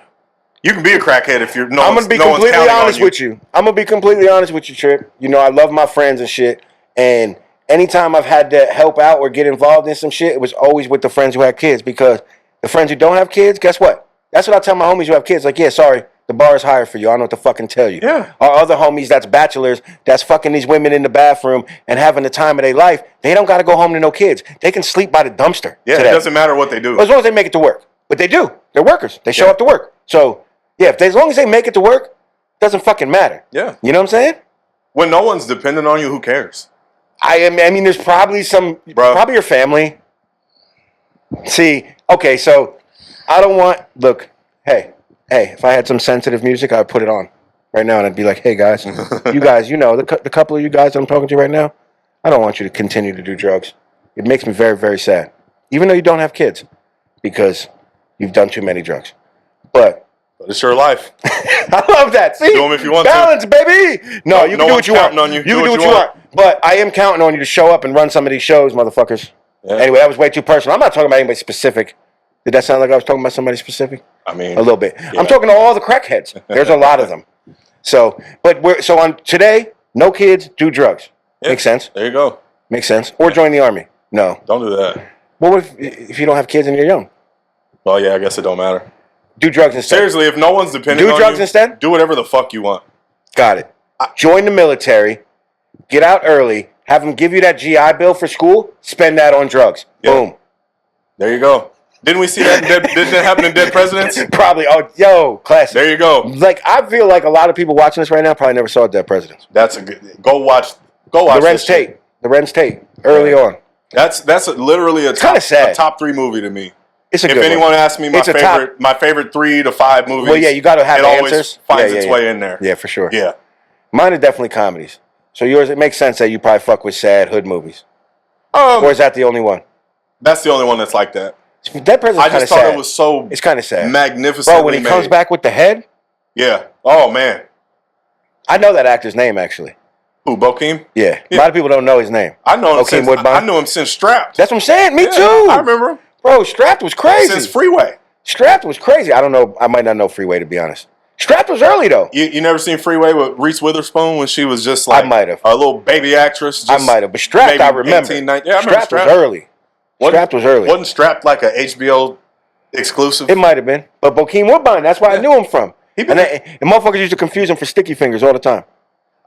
You can be a crackhead if you're. I'm gonna be completely honest with you. I'm gonna be completely honest with you, Tripp. You know, I love my friends and shit. And anytime I've had to help out or get involved in some shit, it was always with the friends who had kids. Because the friends who don't have kids, guess what? That's what I tell my homies who have kids. Like, yeah, sorry, the bar is higher for you. I don't know what to fucking tell you. Yeah. Our other homies that's bachelors, that's fucking these women in the bathroom and having the time of their life, they don't got to go home to no kids. They can sleep by the dumpster. Yeah, today. it doesn't matter what they do. As long as they make it to work. But they do. They're workers. They show up to work. So, yeah, as long as they make it to work, it doesn't fucking matter. Yeah. You know what I'm saying? When no one's dependent on you, who cares? I mean, there's probably probably your family. See, okay, so I don't want, look, hey, if I had some sensitive music, I'd put it on right now and I'd be like, hey guys, you guys, you know, the couple of you guys I'm talking to right now, I don't want you to continue to do drugs. It makes me very, very sad. Even though you don't have kids, because you've done too many drugs. But it's your life. I love that. See? Do them if you want Balance, baby. No, you can do what you want. On you. You can do what you want. But I am counting on you to show up and run some of these shows, motherfuckers. Yeah. Anyway, that was way too personal. I'm not talking about anybody specific. Did that sound like I was talking about somebody specific? I mean, a little bit. Yeah. I'm talking to all the crackheads. There's a lot of them. So, so on today, no kids, do drugs. Yeah. Makes sense. There you go. Makes sense. Or join the army. No. Don't do that. Well, what if you don't have kids and you're young? Well, yeah, I guess it don't matter. Do drugs instead. Seriously, if no one's dependent on you, do drugs instead. Do whatever the fuck you want. Got it. Join the military. Get out early. Have them give you that GI Bill for school. Spend that on drugs. Yeah. Boom. There you go. Didn't we see that? Didn't that happen in Dead Presidents? Probably. Oh, yo, classic. There you go. Like, I feel like a lot of people watching this right now probably never saw Dead Presidents. That's a good. Go watch. Lorenz Tate. Lorenz Tate. Early on. That's literally a top 3 movie to me. It's a if good anyone one. asks me my favorite 3 to 5 movies, well, yeah, you got to have it answers. Always finds its way in there. Yeah, for sure. Yeah, mine are definitely comedies. So yours, it makes sense that you probably fuck with sad hood movies. Or is that the only one? That's the only one that's like that. Dead President's I just thought it was so. It's kind of sad. Magnificently Bro, when he comes back with the head. Yeah. Oh man. I know that actor's name actually. Who, Bokeem? Yeah. A lot of people don't know his name. I know him since Woodbine. I knew him since Strapped. That's what I'm saying. Me too. I remember him. Bro, Strapped was crazy. Since Freeway. Strapped was crazy. I don't know. I might not know Freeway, to be honest. Strapped was early, though. You never seen Freeway with Reese Witherspoon when she was just like I might have. A little baby actress? I might have. But Strapped, I remember. 18, 19, yeah, I remember Strapped was early. Strapped was early. Wasn't Strapped like a HBO exclusive? It might have been. But Bokeem Woodbine, that's why I knew him from. And motherfuckers used to confuse him for Sticky Fingers all the time.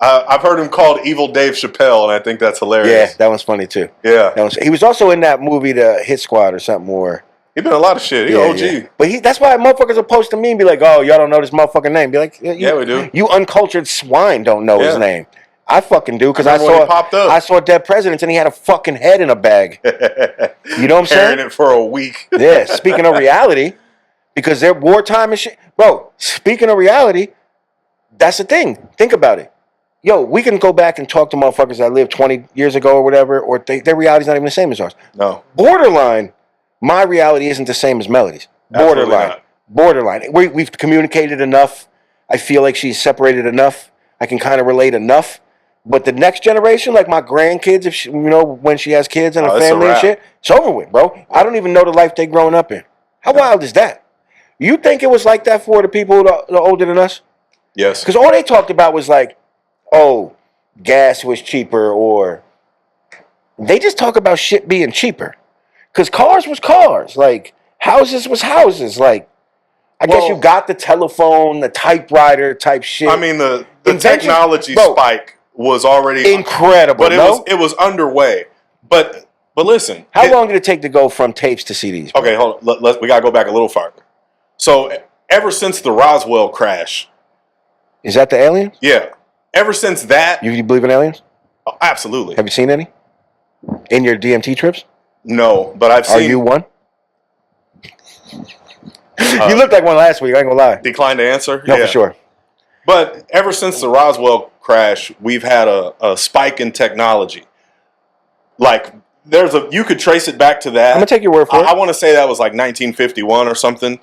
I've heard him called Evil Dave Chappelle, and I think that's hilarious. Yeah, that one's funny too. Yeah. He was also in that movie, The Hit Squad or something more. He been in a lot of shit. He OG. Yeah. But that's why motherfuckers are post to me and be like, oh, y'all don't know this motherfucking name. Be like, yeah, we do. You uncultured swine don't know his name. I fucking do because I saw Dead Presidents and he had a fucking head in a bag. You know what I'm saying? Carrying it for a week. Yeah, speaking of reality, because they're wartime and shit. Bro, speaking of reality, that's the thing. Think about it. Yo, we can go back and talk to motherfuckers that lived 20 years ago or whatever, or their reality's not even the same as ours. No. Borderline, my reality isn't the same as Melody's. Borderline. We've communicated enough. I feel like she's separated enough. I can kind of relate enough. But the next generation, like my grandkids, if she, when she has kids and a family and shit, it's over with, bro. I don't even know the life they growing up in. How wild is that? You think it was like that for the people that are older than us? Yes. Because all they talked about was like, oh, gas was cheaper, or they just talk about shit being cheaper. Because cars was cars. Like, houses was houses. Like, I guess you got the telephone, the typewriter type shit. I mean, the technology spike was already incredible. But it was underway. But listen. How long did it take to go from tapes to CDs? Okay, hold on. We got to go back a little farther. So, ever since the Roswell crash. Is that the aliens? Yeah. Ever since that. You believe in aliens? Oh, absolutely. Have you seen any? In your DMT trips? No, but I've seen. Are you one? You looked like one last week, I ain't gonna lie. Decline to answer? No, for sure. But ever since the Roswell crash, we've had a spike in technology. Like you could trace it back to that. I'm gonna take your word for it. I want to say that was like 1951 or something.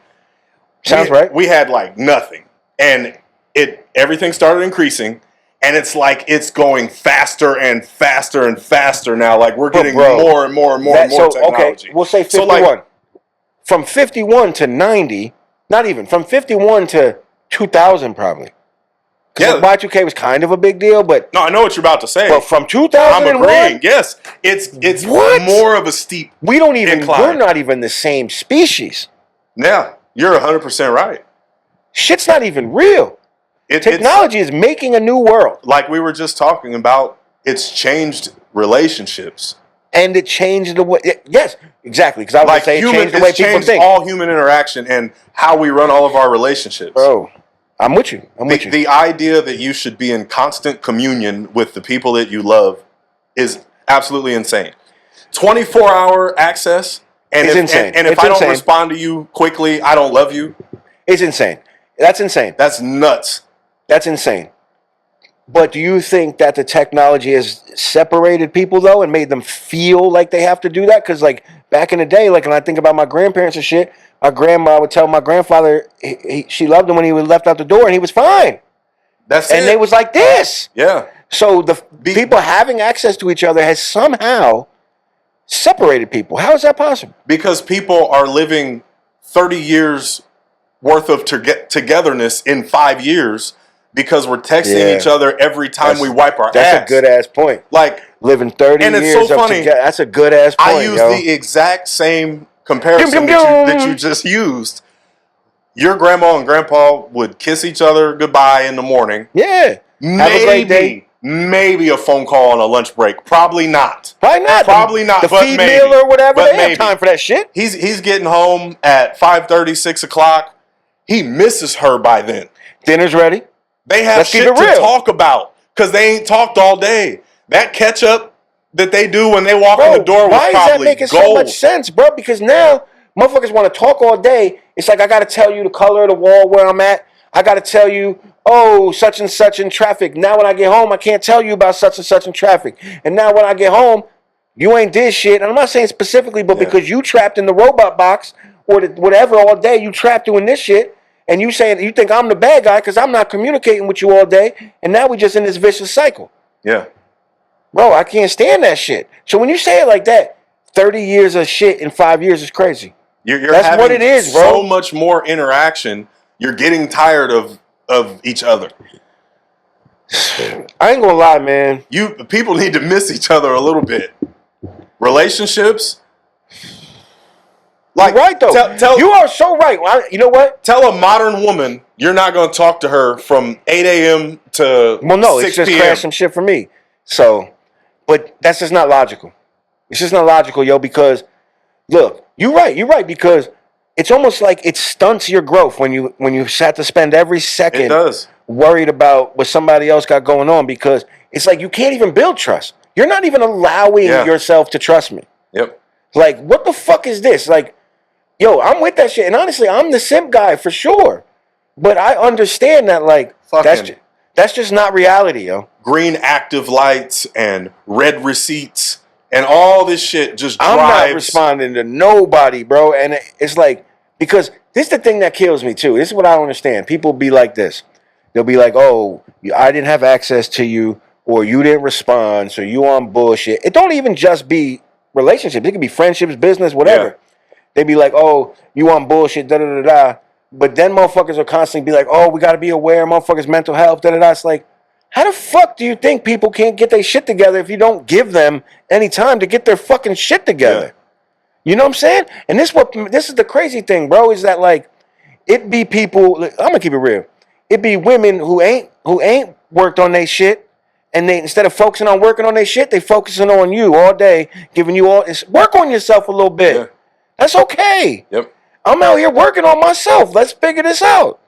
Sounds right. We had like nothing, and everything started increasing, and it's like it's going faster and faster and faster now. Like we're getting more and more and more and more technology. Okay, we'll say 51. So like, from 51 to 90, not even from 51 to 2000, probably. Because Y2K was kind of a big deal, but no, I know what you're about to say. But from 2001, I'm agreeing. Yes, it's more of a steep. We don't even. incline. We're not even the same species. Yeah, you're 100% right. Shit's not even real. Technology is making a new world. Like we were just talking about, it's changed relationships. And it changed the way. Yes, exactly. Because I was saying it changed the way people think. All human interaction and how we run all of our relationships. Bro, I'm with you. I'm with you. The idea that you should be in constant communion with the people that you love is absolutely insane. 24-hour access. And it's insane. And if I don't respond to you quickly, I don't love you. It's insane. That's insane. That's nuts. That's insane. But do you think that the technology has separated people, though, and made them feel like they have to do that? Because, like, back in the day, like, when I think about my grandparents and shit, our grandma would tell my grandfather she loved him when he was left out the door, and he was fine. And they was like this. Yeah. So the people having access to each other has somehow separated people. How is that possible? Because people are living 30 years worth of togetherness in 5 years because we're texting each other every time we wipe our ass. That's a good ass point. Like living 30 and years. And it's so funny. That's a good ass point. I use the exact same comparison that you just used. Your grandma and grandpa would kiss each other goodbye in the morning. Yeah. Have a great day. Maybe a phone call on a lunch break. Probably not. Probably not. The feed meal or whatever. They have time for that shit. He's getting home at 5:30, 6 o'clock. He misses her by then. Dinner's ready. They have shit to talk about because they ain't talked all day. That catch up that they do when they walk in the door was probably gold. Why is that making so much sense, bro? Because now motherfuckers want to talk all day. It's like I got to tell you the color of the wall where I'm at. I got to tell you, oh, such and such in traffic. Now when I get home, I can't tell you about such and such in traffic. And now when I get home, you ain't did shit. And I'm not saying specifically, but because you trapped in the robot box or whatever all day, you trapped doing this shit. And you saying you think I'm the bad guy because I'm not communicating with you all day. And now we just in this vicious cycle. Yeah. Bro, I can't stand that shit. So when you say it like that, 30 years of shit in 5 years is crazy. That's what it is, bro. So much more interaction. You're getting tired of each other. I ain't gonna lie, man. People need to miss each other a little bit. Relationships. Like, you're right, though. You are so right. You know what? Tell a modern woman you're not going to talk to her from 8 a.m. to 6 p.m. It's just crash some shit for me. So, but that's just not logical. It's just not logical, yo, because, look, you're right, because it's almost like it stunts your growth when you have to spend every second worried about what somebody else got going on, because it's like you can't even build trust. You're not even allowing yourself to trust me. Yep. Like, what the fuck is this? Like, yo, I'm with that shit. And honestly, I'm the simp guy for sure. But I understand that, like, that's just not reality, yo. Green active lights and red receipts and all this shit just drives. I'm not responding to nobody, bro. And it's like, because this is the thing that kills me, too. This is what I don't understand. People be like this. They'll be like, oh, I didn't have access to you, or you didn't respond, so you on bullshit. It don't even just be relationships. It could be friendships, business, whatever. Yeah. They be like, oh, you on bullshit, da-da-da-da. But then motherfuckers will constantly be like, oh, we got to be aware, motherfuckers' mental health, da-da-da. It's like, how the fuck do you think people can't get their shit together if you don't give them any time to get their fucking shit together? Yeah. You know what I'm saying? And this is the crazy thing, bro, is that, like, it be people, I'm going to keep it real. It be women who ain't worked on their shit, and they, instead of focusing on working on their shit, they focusing on you all day, giving you all this. Work on yourself a little bit. Yeah. That's okay. Yep. I'm out here working on myself. Let's figure this out.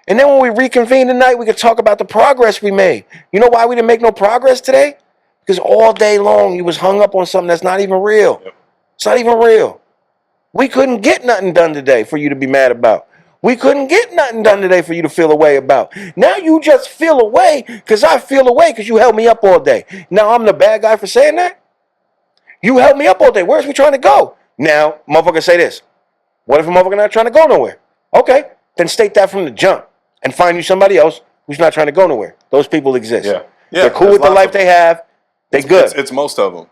And then when we reconvene tonight, we can talk about the progress we made. You know why we didn't make no progress today? Because all day long you was hung up on something that's not even real. Yep. It's not even real. We couldn't get nothing done today for you to be mad about. We couldn't get nothing done today for you to feel a way about. Now you just feel a way because I feel a way because you held me up all day. Now I'm the bad guy for saying that? You help me up all day. Where's we trying to go? Now, motherfucker say this. What if a motherfucker not trying to go nowhere? Okay, then state that from the jump and find you somebody else who's not trying to go nowhere. Those people exist. Yeah. They're cool with the life they have. They good. It's most of them.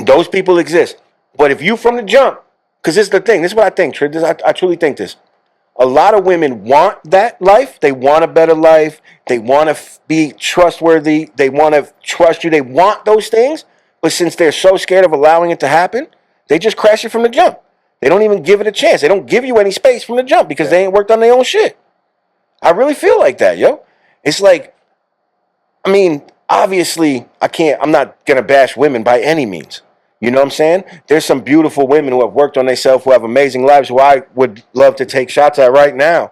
Those people exist. But if you from the jump, because this is the thing. This is what I think, Tripp. I truly think this. A lot of women want that life. They want a better life. They want to be trustworthy. They want to trust you. They want those things. But since they're so scared of allowing it to happen, they just crash it from the jump. They don't even give it a chance. They don't give you any space from the jump because they ain't worked on their own shit. I really feel like that, yo. It's like, I mean, obviously, I'm not going to bash women by any means. You know what I'm saying? There's some beautiful women who have worked on themselves, who have amazing lives, who I would love to take shots at right now.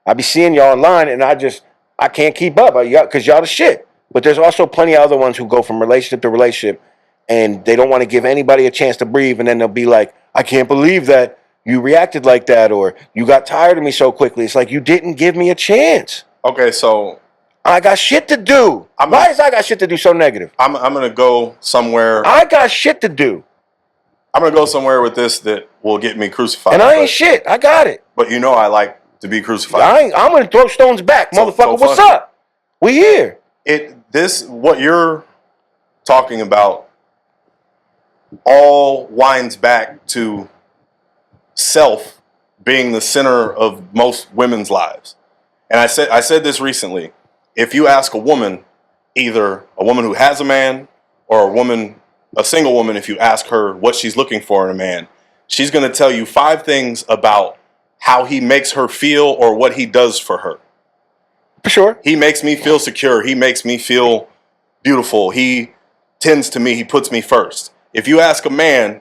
I be seeing y'all online, and I can't keep up because y'all the shit. But there's also plenty of other ones who go from relationship to relationship, and they don't want to give anybody a chance to breathe, and then they'll be like, I can't believe that you reacted like that, or you got tired of me so quickly. It's like, you didn't give me a chance. Okay, so I got shit to do. Why is I got shit to do so negative? I'm going to go somewhere. I got shit to do. I'm going to go somewhere with this that will get me crucified. And I ain't shit. I got it. But you know I like to be crucified. I'm going to throw stones back. Motherfucker, what's up? We here. What you're talking about all winds back to self being the center of most women's lives. And I said this recently. If you ask a woman, either a woman who has a man or a single woman, if you ask her what she's looking for in a man, she's going to tell you 5 things about how he makes her feel or what he does for her. For sure. He makes me feel secure. He makes me feel beautiful. He tends to me. He puts me first. If you ask a man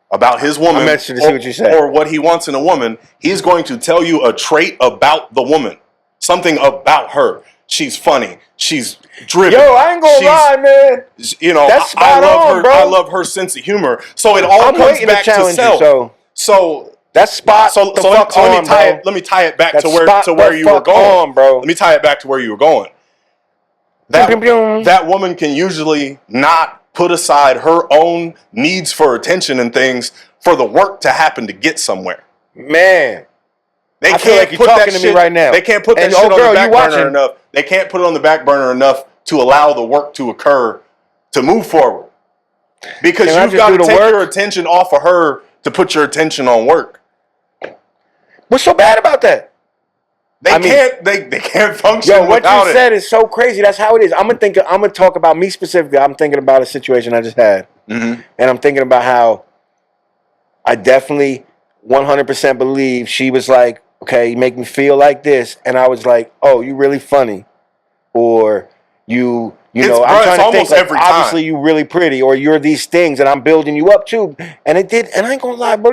about his woman or what he wants in a woman, he's going to tell you a trait about the woman, something about her. She's funny. She's driven. Yo, I ain't gonna lie, man. You know, that's spot on, bro. I love her sense of humor. So it all comes back to self. So that's spot. So let me tie it back to where you were going, bro. Let me tie it back to where you were going. That woman can usually not put aside her own needs for attention and things for the work to happen to get somewhere. Man. They feel like you're talking to me right now. They can't put that shit on the back burner enough. They can't put it on the back burner enough to allow the work to occur, to move forward. Because you've got to take your attention off of her to put your attention on work. What's so bad about that? They can't function without it. What you said is so crazy. That's how it is. I'm gonna talk about me specifically. I'm thinking about a situation I just had. Mm-hmm. And I'm thinking about how I definitely 100% believe she was like, okay, you make me feel like this. And I was like, oh, you really funny. Or you know, I'm trying to think, like, obviously you really pretty, or you're these things and I'm building you up too. And it did, and I ain't gonna lie, bro,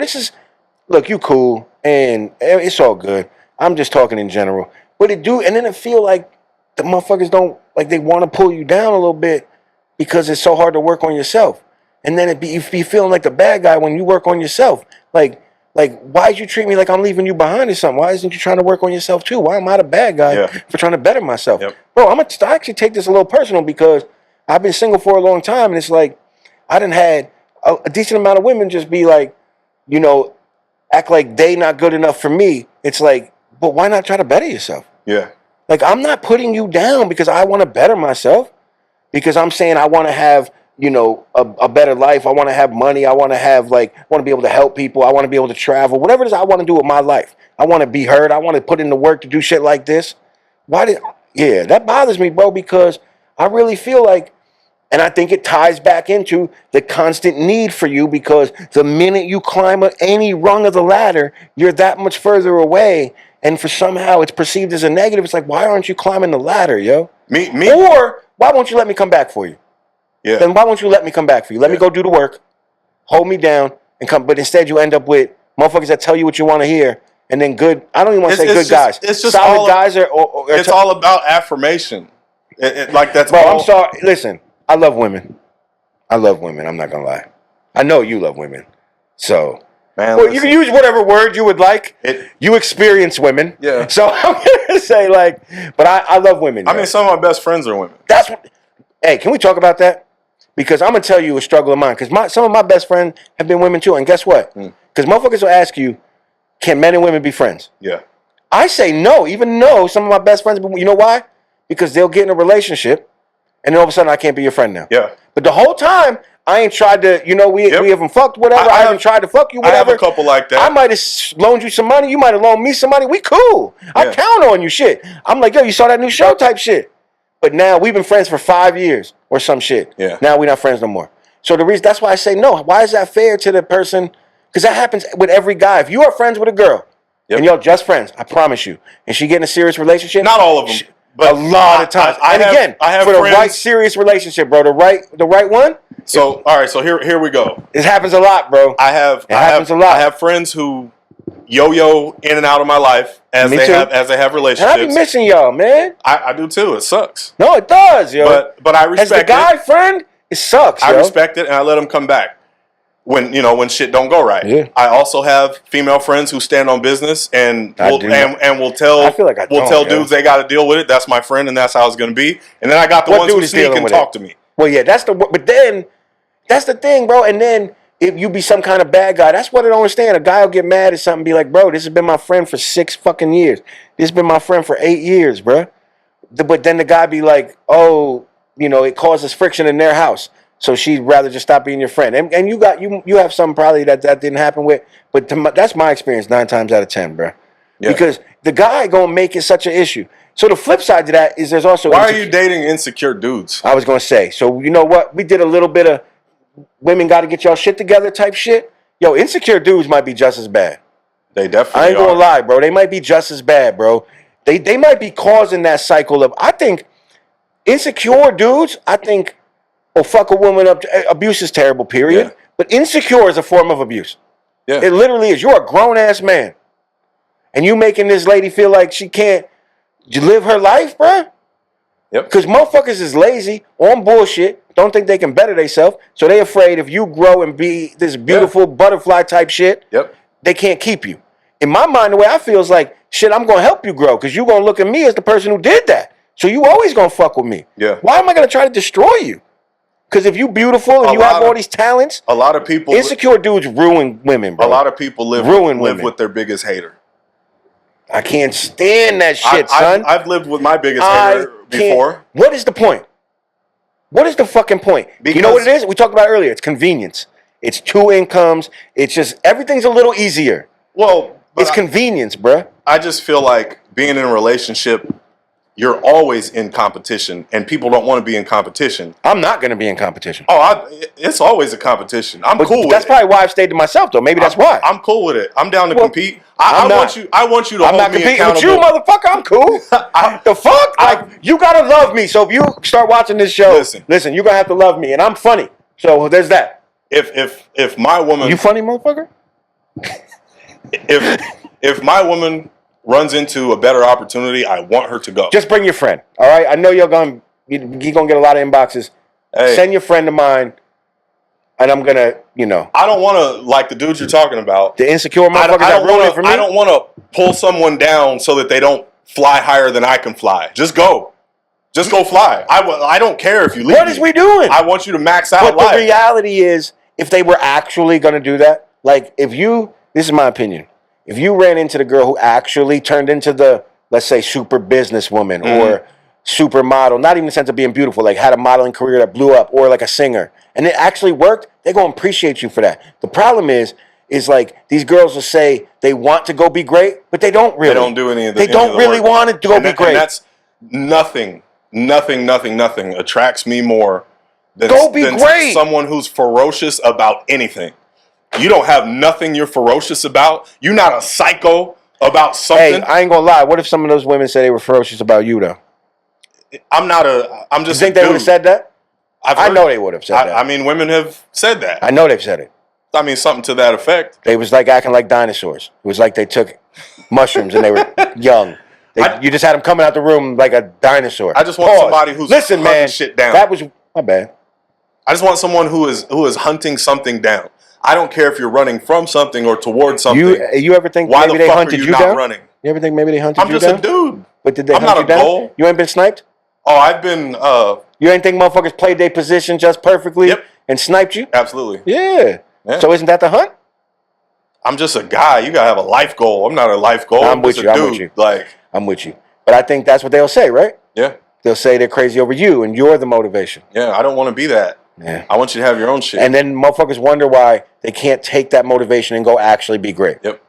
look, you cool and it's all good. I'm just talking in general. But and then it feel like the motherfuckers don't, like, they want to pull you down a little bit because it's so hard to work on yourself. And then you be feeling like the bad guy when you work on yourself. Like, why'd you treat me like I'm leaving you behind or something? Why isn't you trying to work on yourself too? Why am I the bad guy for trying to better myself? Yep. Bro, I actually take this a little personal because I've been single for a long time, and it's like I done had a decent amount of women just be like, you know, act like they not good enough for me. It's like, but why not try to better yourself? Yeah. Like, I'm not putting you down because I want to better myself, because I'm saying I want to have, you know, a better life. I want to have money. I want to be able to help people. I want to be able to travel. Whatever it is I want to do with my life. I want to be heard. I want to put in the work to do shit like this. That bothers me, bro, because I really feel like, and I think it ties back into the constant need for you, because the minute you climb any rung of the ladder, you're that much further away. And for somehow it's perceived as a negative. It's like, why aren't you climbing the ladder, yo? Me. Or why won't you let me come back for you? Yeah. Then why won't you let me come back for you? Let me go do the work, hold me down, and come. But instead you end up with motherfuckers that tell you what you want to hear, and then I don't even want to say good guys. It's just solid guys it's all about affirmation. Like that's. Bro, I'm sorry. Listen, I love women. I'm not gonna lie. I know you love women. So, man, you can use whatever word you would like. You experience women. Yeah. So I'm gonna say, like, but I love women. I mean, some of my best friends are women. Hey, can we talk about that? Because I'm gonna tell you a struggle of mine. Because some of my best friends have been women too, and guess what? Because motherfuckers will ask you, can men and women be friends? Yeah. I say no, even though some of my best friends. You know why? Because they'll get in a relationship, and then all of a sudden I can't be your friend now. Yeah. But the whole time I ain't tried to. We haven't fucked whatever. I haven't tried to fuck you whatever. I have a couple like that. I might have loaned you some money. You might have loaned me some money. We cool. I count on you. Shit. I'm like, yo, you saw that new show type shit. But now we've been friends for 5 years or some shit. Yeah. Now we're not friends no more. So that's why I say no. Why is that fair to the person? Because that happens with every guy. If you are friends with a girl and y'all just friends, I promise you, and she get in a serious relationship. Not all of them, but a lot of times. I have for the right serious relationship, bro. The right one. So all right. So here we go. It happens a lot, bro. I have friends who yo-yo in and out of my life as they have relationships. And I be missing y'all, man. I do too. It sucks. No, it does, yo. But I respect it. As the guy friend, it sucks. I respect it, and I let them come back when shit don't go right. Yeah. I also have female friends who stand on business and will tell dudes they got to deal with it. That's my friend, and that's how it's going to be. And then I got the ones who sneak and talk to me. Well, yeah, but then that's the thing, bro. And then if you be some kind of bad guy, that's what I don't understand. A guy will get mad at something and be like, bro, this has been my friend for 6 fucking years. This has been my friend for 8 years, bro. But then the guy be like, oh, it causes friction in their house. So she'd rather just stop being your friend. And you have something probably that didn't happen with. But that's my experience 9 times out of 10, bro. Yeah. Because the guy going to make it such an issue. So the flip side to that is there's also... Why are you dating insecure dudes? I was going to say. So you know what? We did a little bit of women got to get y'all shit together type shit. Yo, insecure dudes might be just as bad. They definitely I ain't going to lie, bro. They might be just as bad, bro. They might be causing that cycle of... I think insecure dudes, will fuck a woman up. Abuse is terrible, period. Yeah. But insecure is a form of abuse. Yeah. It literally is. You're a grown-ass man. And you making this lady feel like she can't live her life, bruh? Yep. Because motherfuckers is lazy, on bullshit, don't think they can better themselves, so they afraid if you grow and be this beautiful butterfly type shit, they can't keep you. In my mind, the way I feel is like, shit, I'm going to help you grow because you're going to look at me as the person who did that. So you always going to fuck with me. Yeah. Why am I going to try to destroy you? Because if you beautiful and you have all these talents, a lot of people insecure dudes ruin women, bro. A lot of people live with their biggest hater. I can't stand that shit, son. I've lived with my biggest hater before. What is the point? What is the fucking point? Because you know what it is? We talked about it earlier. It's convenience. It's 2 incomes. It's just everything's a little easier. Well, it's convenience, bruh. I just feel like being in a relationship, you're always in competition, and people don't want to be in competition. I'm not going to be in competition. Oh, it's always a competition. I'm cool with it. That's probably why I've stayed to myself, though. Maybe that's why. I'm cool with it. I'm down to compete. I want you to hold me accountable. I'm not competing with you, motherfucker. I'm cool. The fuck? Like, you got to love me. So if you start watching this show, listen, you're going to have to love me. And I'm funny. So there's that. If my woman... You funny, motherfucker? If my woman... runs into a better opportunity, I want her to go. Just bring your friend, all right? I know you're gonna get a lot of inboxes. Hey. Send your friend of mine, and I'm gonna, I don't want to like the dudes you're talking about. The insecure motherfuckers that ruin it for me. I don't want to pull someone down so that they don't fly higher than I can fly. Just go fly. I don't care if you leave. What is we doing? I want you to max out life. But the reality is, if they were actually gonna do that, like this is my opinion. If you ran into the girl who actually turned into the, let's say, super businesswoman or supermodel, not even in the sense of being beautiful, like had a modeling career that blew up, or like a singer, and it actually worked, they're going to appreciate you for that. The problem is like these girls will say they want to go be great, but they don't really. They don't do any of the They don't really want to go be great. And that's nothing attracts me more than someone who's ferocious about anything. You don't have nothing you're ferocious about. You're not a psycho about something. Hey, I ain't gonna lie. What if some of those women say they were ferocious about you, though? I'm just. You think they would have said that? I know they would have said that. I mean, women have said that. I know they've said it. I mean, something to that effect. They was like acting like dinosaurs. It was like they took mushrooms and they were young. You just had them coming out the room like a dinosaur. I just want somebody who's hunting shit down. That was my bad. I just want someone who is hunting something down. I don't care if you're running from something or towards something. You ever think maybe they hunted you down? Running? You ever think maybe they hunted you down? I'm just a dude. But did they hunt you down? You ain't been sniped? Oh, I've been You ain't think motherfuckers played their position just perfectly and sniped you? Absolutely. Yeah. So isn't that the hunt? I'm just a guy. You gotta have a life goal. I'm not a life goal. I'm with you. I'm with you. Like, I'm with you. But I think that's what they'll say, right? Yeah. They'll say they're crazy over you and you're the motivation. Yeah, I don't want to be that. Yeah. I want you to have your own shit. And then motherfuckers wonder why they can't take that motivation and go actually be great. Yep.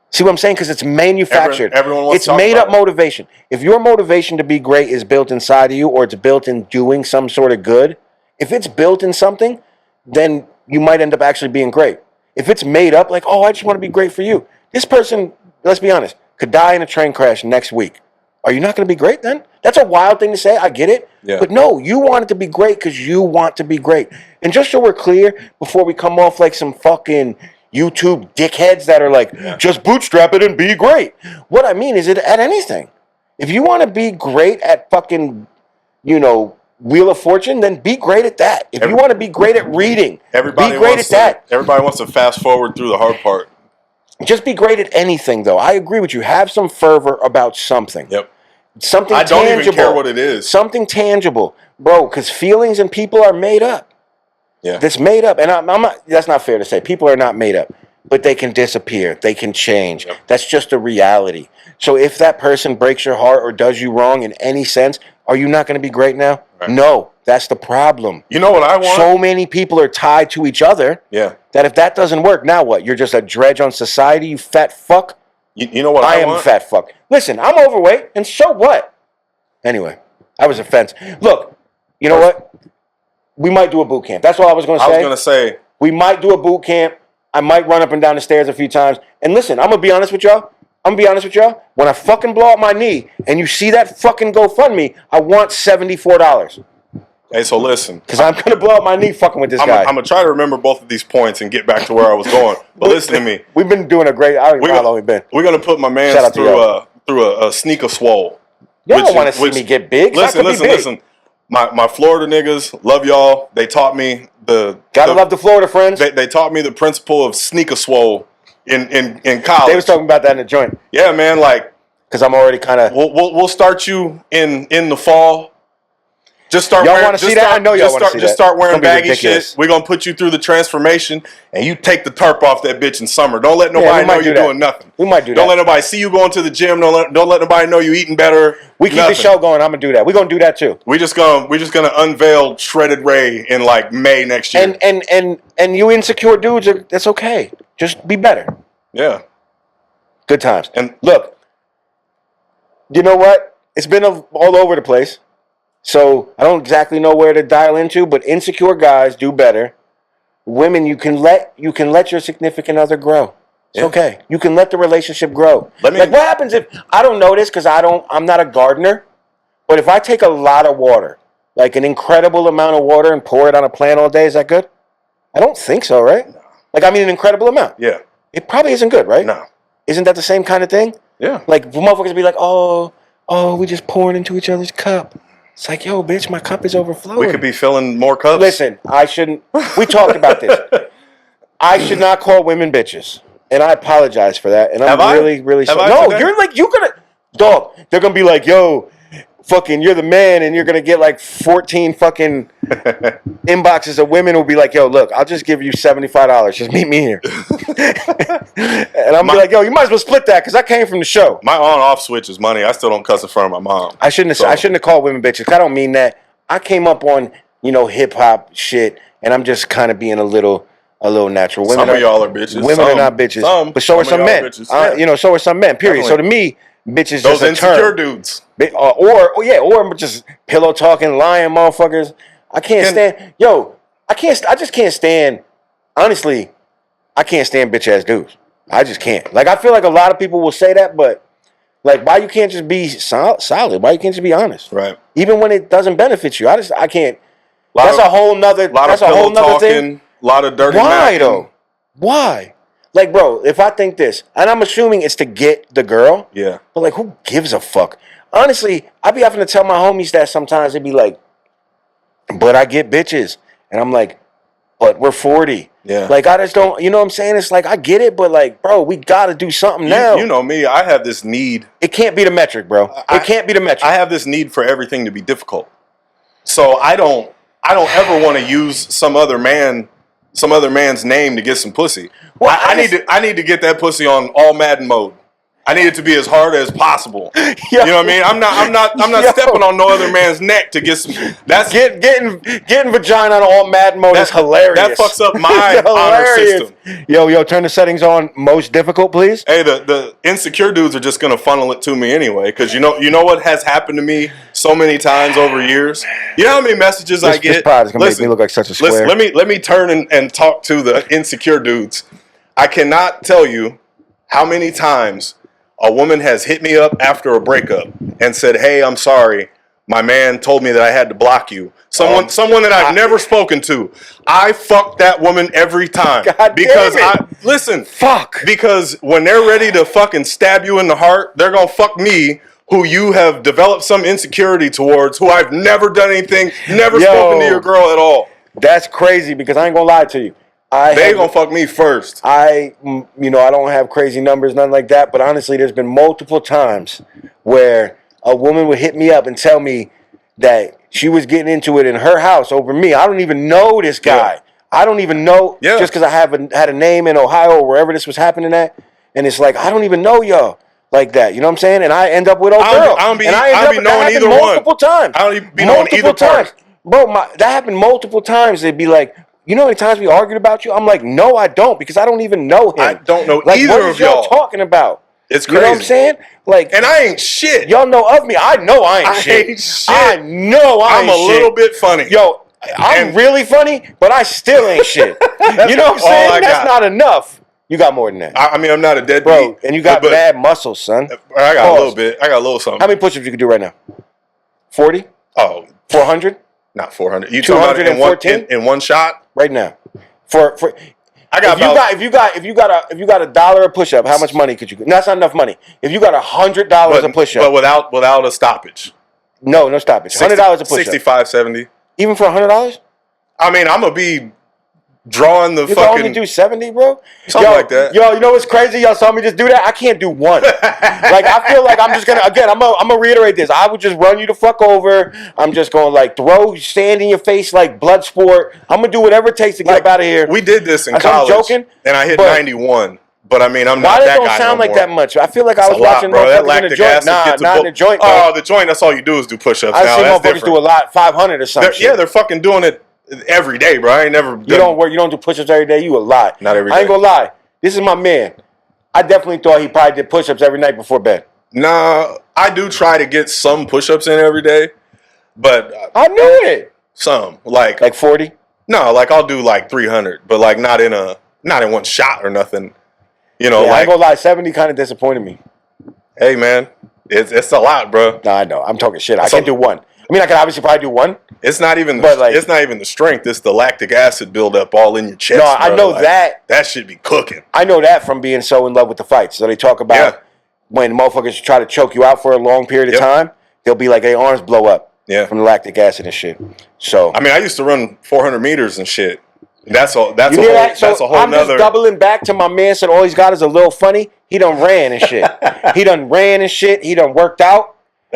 See what I'm saying? Because it's manufactured. Everyone wants to talk made about up motivation. If your motivation to be great is built inside of you or it's built in doing some sort of good, if it's built in something, then you might end up actually being great. If it's made up, like, oh, I just want to be great for you. This person, let's be honest, could die in a train crash next week. Are you not going to be great then? That's a wild thing to say. I get it. Yeah. But no, you want it to be great because you want to be great. And just so we're clear, before we come off like some fucking YouTube dickheads that are like, just bootstrap it and be great. What I mean is it at anything. If you want to be great at fucking, you know, Wheel of Fortune, then be great at that. If you want to be great at reading, be great at that. Everybody wants to fast forward through the hard part. Just be great at anything, though. I agree with you. Have some fervor about something. Yep. Something I don't tangible. even care what it is. Something tangible. Bro, because feelings and people are made up. Yeah. That's made up. And I'm not, that's not fair to say. People are not made up. But they can disappear. They can change. Yep. That's just a reality. So if that person breaks your heart or does you wrong in any sense, are you not going to be great now? Right. No. That's the problem. You know what I want? So many people are tied to each other that if that doesn't work, now what? You're just a dredge on society, you fat fuck? You know what I want? I am fat fuck. Listen, I'm overweight, and so what? Anyway, that was offense. Look, you know what? We might do a boot camp. That's all I was going to say. I was going to say. We might do a boot camp. I might run up and down the stairs a few times. And listen, I'm going to be honest with y'all. When I fucking blow up my knee and you see that fucking GoFundMe, I want $74. Hey, so listen. Because I'm going to blow up my knee fucking with this guy. I'm going to try to remember both of these points and get back to where I was going. But listen to me. We've been doing a great, I don't even know how long we've been. We're going to put my man through a sneaker swole. Y'all don't want to see me get big. Listen. My Florida niggas, love y'all. They taught me Gotta love the Florida friends. They taught me the principle of sneaker swole in college. They was talking about that in the joint. Yeah, man, like. Because I'm already kind of. We'll start you in the fall. Just start. Y'all want to see that? I know y'all want to see that. Just start wearing baggy shit. We're gonna put you through the transformation, and you take the tarp off that bitch in summer. Don't let nobody know you're doing nothing. We might do that. Don't let nobody see you going to the gym. Don't let nobody know you eating better. We keep the show going. I'm gonna do that. We're gonna do that too. We're just gonna unveil Shredded Ray in like May next year. And you insecure dudes, that's okay. Just be better. Yeah. Good times. And look, you know what? It's been all over the place. So I don't exactly know where to dial into, but insecure guys do better. Women, you can let your significant other grow. It's okay. You can let the relationship grow. Like what happens if I don't know this because I'm not a gardener, but if I take a lot of water, like an incredible amount of water and pour it on a plant all day, is that good? I don't think so, right? No. Like I mean an incredible amount. Yeah. It probably isn't good, right? No. Isn't that the same kind of thing? Yeah. Like motherfuckers be like, oh, we just pouring into each other's cup. It's like, yo, bitch, my cup is overflowing. We could be filling more cups. Listen, I shouldn't. We talked about this. I should not call women bitches, and I apologize for that. And I'm really sorry. No, you're gonna, dog. They're gonna be like, yo, fucking, you're the man, and you're gonna get like 14 fucking inboxes of women who'll be like, yo, look, I'll just give you $75. Just meet me here. And I'm be like, yo, you might as well split that because I came from the show. My on-off switch is money. I still don't cuss in front of my mom. I shouldn't have called women bitches. I don't mean that. I came up on hip hop shit, and I'm just kind of being a little natural. Some of y'all are bitches. Women are not bitches, but so are some men. So are some men. Period. Definitely. So to me, bitches those just a insecure term. Dudes, or just pillow talking, lying motherfuckers. I can't stand. I just can't stand. Honestly, I can't stand bitch ass dudes. I just can't. Like I feel like a lot of people will say that, but like why you can't just be solid? Why you can't just be honest? Right. Even when it doesn't benefit you, I can't. That's a whole nother thing. A lot of dirty. Why though? Why? Like, bro, if I think this, and I'm assuming it's to get the girl. Yeah. But like, who gives a fuck? Honestly, I be having to tell my homies that sometimes they be like, but I get bitches. And I'm like, but we're 40. Yeah. Like, I just don't, you know what I'm saying? It's like, I get it, but like, bro, we got to do something now. You know me, I have this need. It can't be the metric, bro. It can't be the metric. I have this need for everything to be difficult. So I don't ever want to use some other man's name to get some pussy. Well, I need to get that pussy on all Madden mode. I need it to be as hard as possible. Yo. You know what I mean? I'm not Yo. stepping on no other man's neck to get some. That's getting vagina on all mad mode is hilarious. That fucks up my honor system. Yo, turn the settings on most difficult, please. Hey, the insecure dudes are just gonna funnel it to me anyway, because you know what has happened to me so many times over years. You know how many messages I get. This pod is gonna make me look like such a square. Listen, let me turn and talk to the insecure dudes. I cannot tell you how many times a woman has hit me up after a breakup and said, "Hey, I'm sorry. My man told me that I had to block you." Someone that I've never spoken to. I fuck that woman every time. God because damn it. Fuck. Because when they're ready to fucking stab you in the heart, they're gonna fuck me, who you have developed some insecurity towards, who I've never done anything, never spoken to your girl at all. That's crazy, because I ain't gonna lie to you. They gonna fuck me first. I don't have crazy numbers, nothing like that. But honestly, there's been multiple times where a woman would hit me up and tell me that she was getting into it in her house over me. I don't even know this guy. Yeah. I don't even know, just because I had a name in Ohio or wherever this was happening at. And it's like, I don't even know y'all like that. You know what I'm saying? And I end up with old girl. I don't be knowing either one. Multiple times. I don't even be knowing either times. part. Bro, that happened multiple times. They'd be like, "You know how many times we argued about you?" I'm like, "No, I don't, because I don't even know him. I don't know like, either what of is y'all y'all talking about?" It's crazy. You know what I'm saying? Like, and I ain't shit. Y'all know of me. I know I ain't shit. Ain't shit. I know I ain't I'm a shit. little bit funny. Yo, I'm really funny, but I still ain't shit. You know what I'm saying? That's not enough. You got more than that. I mean, I'm not a deadbeat. Bro, and you got bad muscles, son. I got a little bit. I got a little something. How many push-ups you can do right now? 40? Oh. 400? Not 400. You talking about in one shot? Right now. For I got if you got $1 a push-up, how much money could you get? No, that's not enough money. If you got $100 a push-up. But without a stoppage. No stoppage. $100 a push-up. 65, 70. Even for $100? I mean, I'm gonna be drawing the you fucking. You can only do 70, bro. Something like that. Yo, you know what's crazy? Y'all saw me just do that. I can't do one. Like, I feel like I'm just gonna. Again, I'm gonna reiterate this. I would just run you the fuck over. I'm just gonna like throw sand in your face like blood sport. I'm gonna do whatever it takes to get up out of here. We did this in college. I'm joking, and I hit 91. But I mean, I'm not that guy. Why it don't sound like that much? I feel like I was watching motherfuckers in the joint. Not in the joint. Oh, the joint. That's all you do is do push-ups. I see motherfuckers do a lot, 500 or something. Yeah, they're fucking doing it every day, bro. I ain't never. You don't do push-ups every day. You a lie. Not every day. I ain't gonna lie. This is my man. I definitely thought he probably did push-ups every night before bed. Nah, I do try to get some push-ups in every day, but I knew it. Some like 40. No, like I'll do like 300, but like not in one shot or nothing. You know, I ain't gonna lie. 70 kind of disappointed me. Hey man, it's a lot, bro. No, I know. I'm talking shit. I can't do one. I mean, I could obviously probably do one. It's not even it's not even the strength. It's the lactic acid buildup all in your chest. No, I know that. That should be cooking. I know that from being so in love with the fights. So they talk about when motherfuckers try to choke you out for a long period of time, they'll be like their arms blow up from the lactic acid and shit. So I mean, I used to run 400 meters and shit. That's a whole I'm nother. Just doubling back to my man said all he's got is a little funny. He done ran and shit. He done worked out.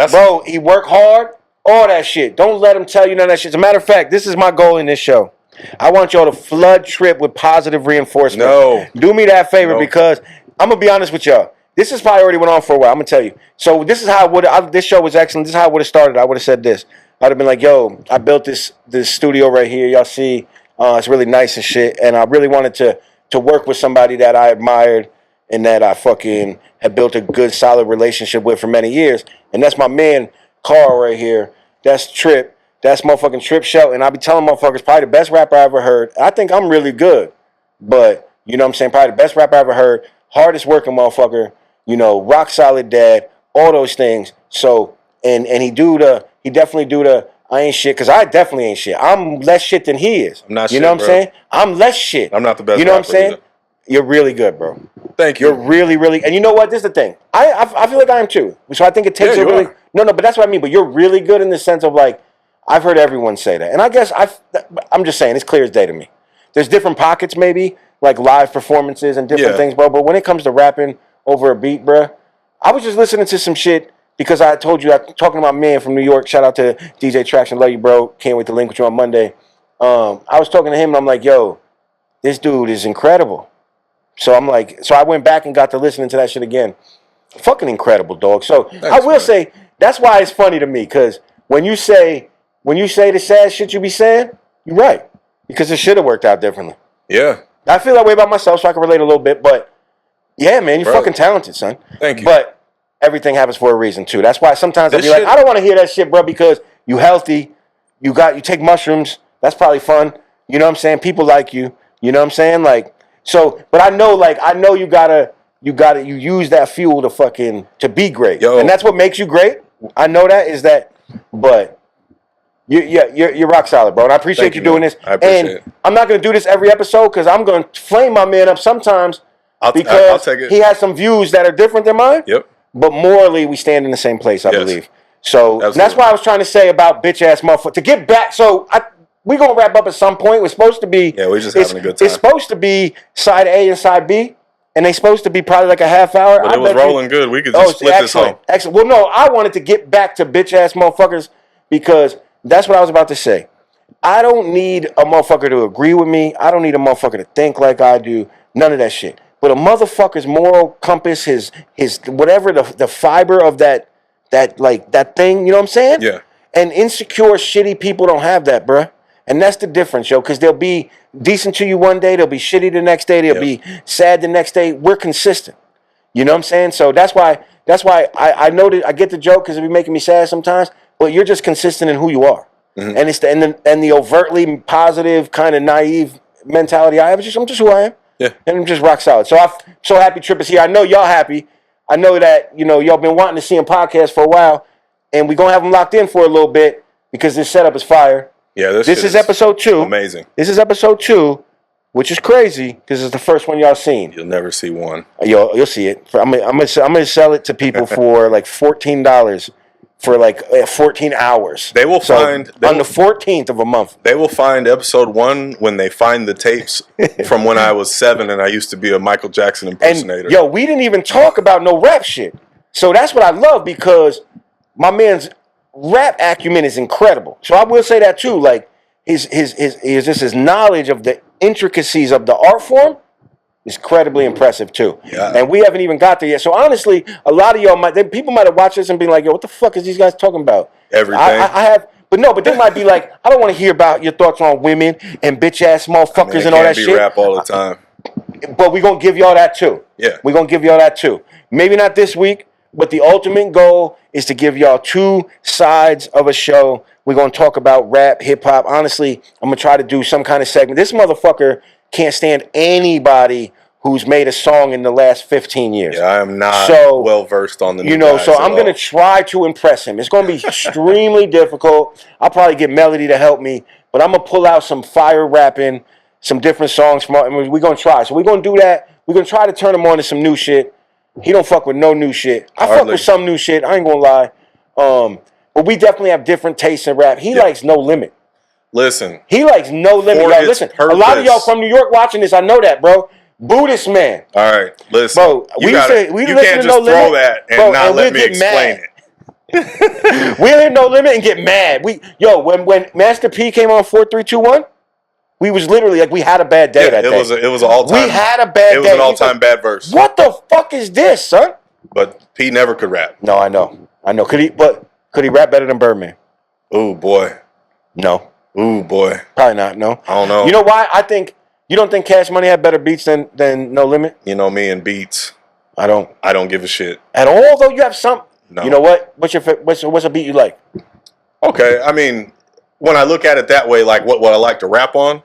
Bro, he worked hard. All that shit. Don't let him tell you none of that shit. As a matter of fact, this is my goal in this show. I want y'all to flood Tripp with positive reinforcement. No. Do me that favor because I'm going to be honest with y'all. This has probably already went on for a while. I'm going to tell you. So this is how this show was excellent. This is how it would have started. I would have said this. I'd have been like, yo, I built this studio right here. Y'all see, it's really nice and shit. And I really wanted to work with somebody that I admired and that I fucking had built a good, solid relationship with for many years. And that's my man, Carl, right here. That's Tripp. That's motherfucking Tripp Shelton. I be telling motherfuckers, probably the best rapper I ever heard. I think I'm really good. But, you know what I'm saying? Probably the best rapper I ever heard. Hardest working motherfucker. You know, rock solid dad. All those things. So, and he definitely do the, I ain't shit, because I definitely ain't shit. I'm less shit than he is. I'm not shit, you know what I'm saying? I'm less shit. I'm not the best You know what I'm saying? either. You're really good, bro. Thank you. You're really, really, and you know what? This is the thing. I feel like I am too. So I think it takes a really, no, but that's what I mean. But you're really good in the sense of like, I've heard everyone say that. And I guess I'm just saying, it's clear as day to me. There's different pockets maybe, like live performances and different things, bro. But when it comes to rapping over a beat, bro, I was just listening to some shit because I told you, I'm talking about man from New York. Shout out to DJ Traction, love you, bro. Can't wait to link with you on Monday. I was talking to him, and I'm like, yo, this dude is incredible. So I'm like, so I went back and got to listening to that shit again. Fucking incredible, dog. So Thanks, I will man. say that's why it's funny to me, because when you say the sad shit you be saying, you're right, because it should have worked out differently. Yeah. I feel that way about myself, so I can relate a little bit. But yeah, man, you're fucking talented, son. Thank you. But everything happens for a reason too. That's why sometimes I'll This be like, shit- I don't want to hear that shit, bro, because you healthy, you take mushrooms. That's probably fun. You know what I'm saying? People like you. You know what I'm saying? Like, so, but I know you use that fuel to be great. Yo. And that's what makes you great. I know that is that, but you're rock solid, bro. And I appreciate Thank you you, doing man. this. I appreciate it. I'm not going to do this every episode because I'm going to flame my man up sometimes I'll because take it. he has some views that are different than mine. Yep. But morally, we stand in the same place, I Yes. believe. So Absolutely. that's why I was trying to say about bitch ass motherfucker. To get back, we're gonna wrap up at some point. We're supposed to be. Yeah, we're just having a good time. It's supposed to be side A and side B, and they supposed to be probably like a half hour. But it was rolling good. We could just split this home. Excellent. Well, no, I wanted to get back to bitch ass motherfuckers because that's what I was about to say. I don't need a motherfucker to agree with me. I don't need a motherfucker to think like I do. None of that shit. But a motherfucker's moral compass, his whatever the fiber of that thing, you know what I'm saying? Yeah. And insecure, shitty people don't have that, bruh. And that's the difference, yo. Because they'll be decent to you one day, they'll be shitty the next day, they'll be sad the next day. We're consistent. You know what I'm saying? So that's why I know that I get the joke because it be making me sad sometimes. But you're just consistent in who you are. Mm-hmm. And it's the overtly positive kind of naive mentality I have. I'm just who I am. Yeah. And I'm just rock solid. So I'm so happy Tripp is here. I know y'all happy. I know that, y'all been wanting to see him podcast for a while. And we're going to have him locked in for a little bit because this setup is fire. Yeah, this is episode 2. Amazing. This is episode 2, which is crazy because it's the first one y'all seen. You'll never see one. You'll see it. I'm gonna sell it to people for like $14 for like 14 hours. They will find on the 14th of a month. They will find episode 1 when they find the tapes from when I was 7 and I used to be a Michael Jackson impersonator. And we didn't even talk about no rap shit. So that's what I love because my man's rap acumen is incredible. So I will say that too. Like his knowledge of the intricacies of the art form is incredibly impressive too. Yeah. And we haven't even got there yet. So honestly, a lot of y'all people might have watched this and been like, yo, what the fuck is these guys talking about? Everything. I have, but they might be like, I don't want to hear about your thoughts on women and bitch ass motherfuckers and all that shit. Rap all the time. But we're going to give y'all that too. Yeah. We're going to give y'all that too. Maybe not this week, but the ultimate goal is to give y'all 2 sides of a show. We're going to talk about rap, hip hop. Honestly, I'm going to try to do some kind of segment. This motherfucker can't stand anybody who's made a song in the last 15 years. Yeah, I am not well versed on the new guys so at I'm going to try to impress him. It's going to be extremely difficult. I'll probably get Melody to help me, but I'm going to pull out some fire rapping, some different songs from. We're going to try. So we're going to do that. We're going to try to turn him on to some new shit. He don't fuck with no new shit. I fuck with some new shit. I ain't going to lie. But we definitely have different tastes in rap. He likes No Limit. Listen. He likes No Limit. Yo, listen, a lot of y'all from New York watching this, I know that, bro. Buddhist man. All right, listen. Bro, you can't just throw that and not let me explain it. We'll hit No Limit and get mad. When Master P came on 4, 3, 2, 1, we was literally like we had a bad day that day. It was an all-time. We had a bad day. It was an all-time bad verse. What the fuck is this, son? But P never could rap. No, I know. Could he rap better than Birdman? Ooh, boy. No. Ooh, boy. Probably not, no. I don't know. You know why? You don't think Cash Money had better beats than No Limit? You know me and beats. I don't give a shit. At all, though, you have some. No. You know what? What's a beat you like? Okay, I mean, when I look at it that way, like what I like to rap on,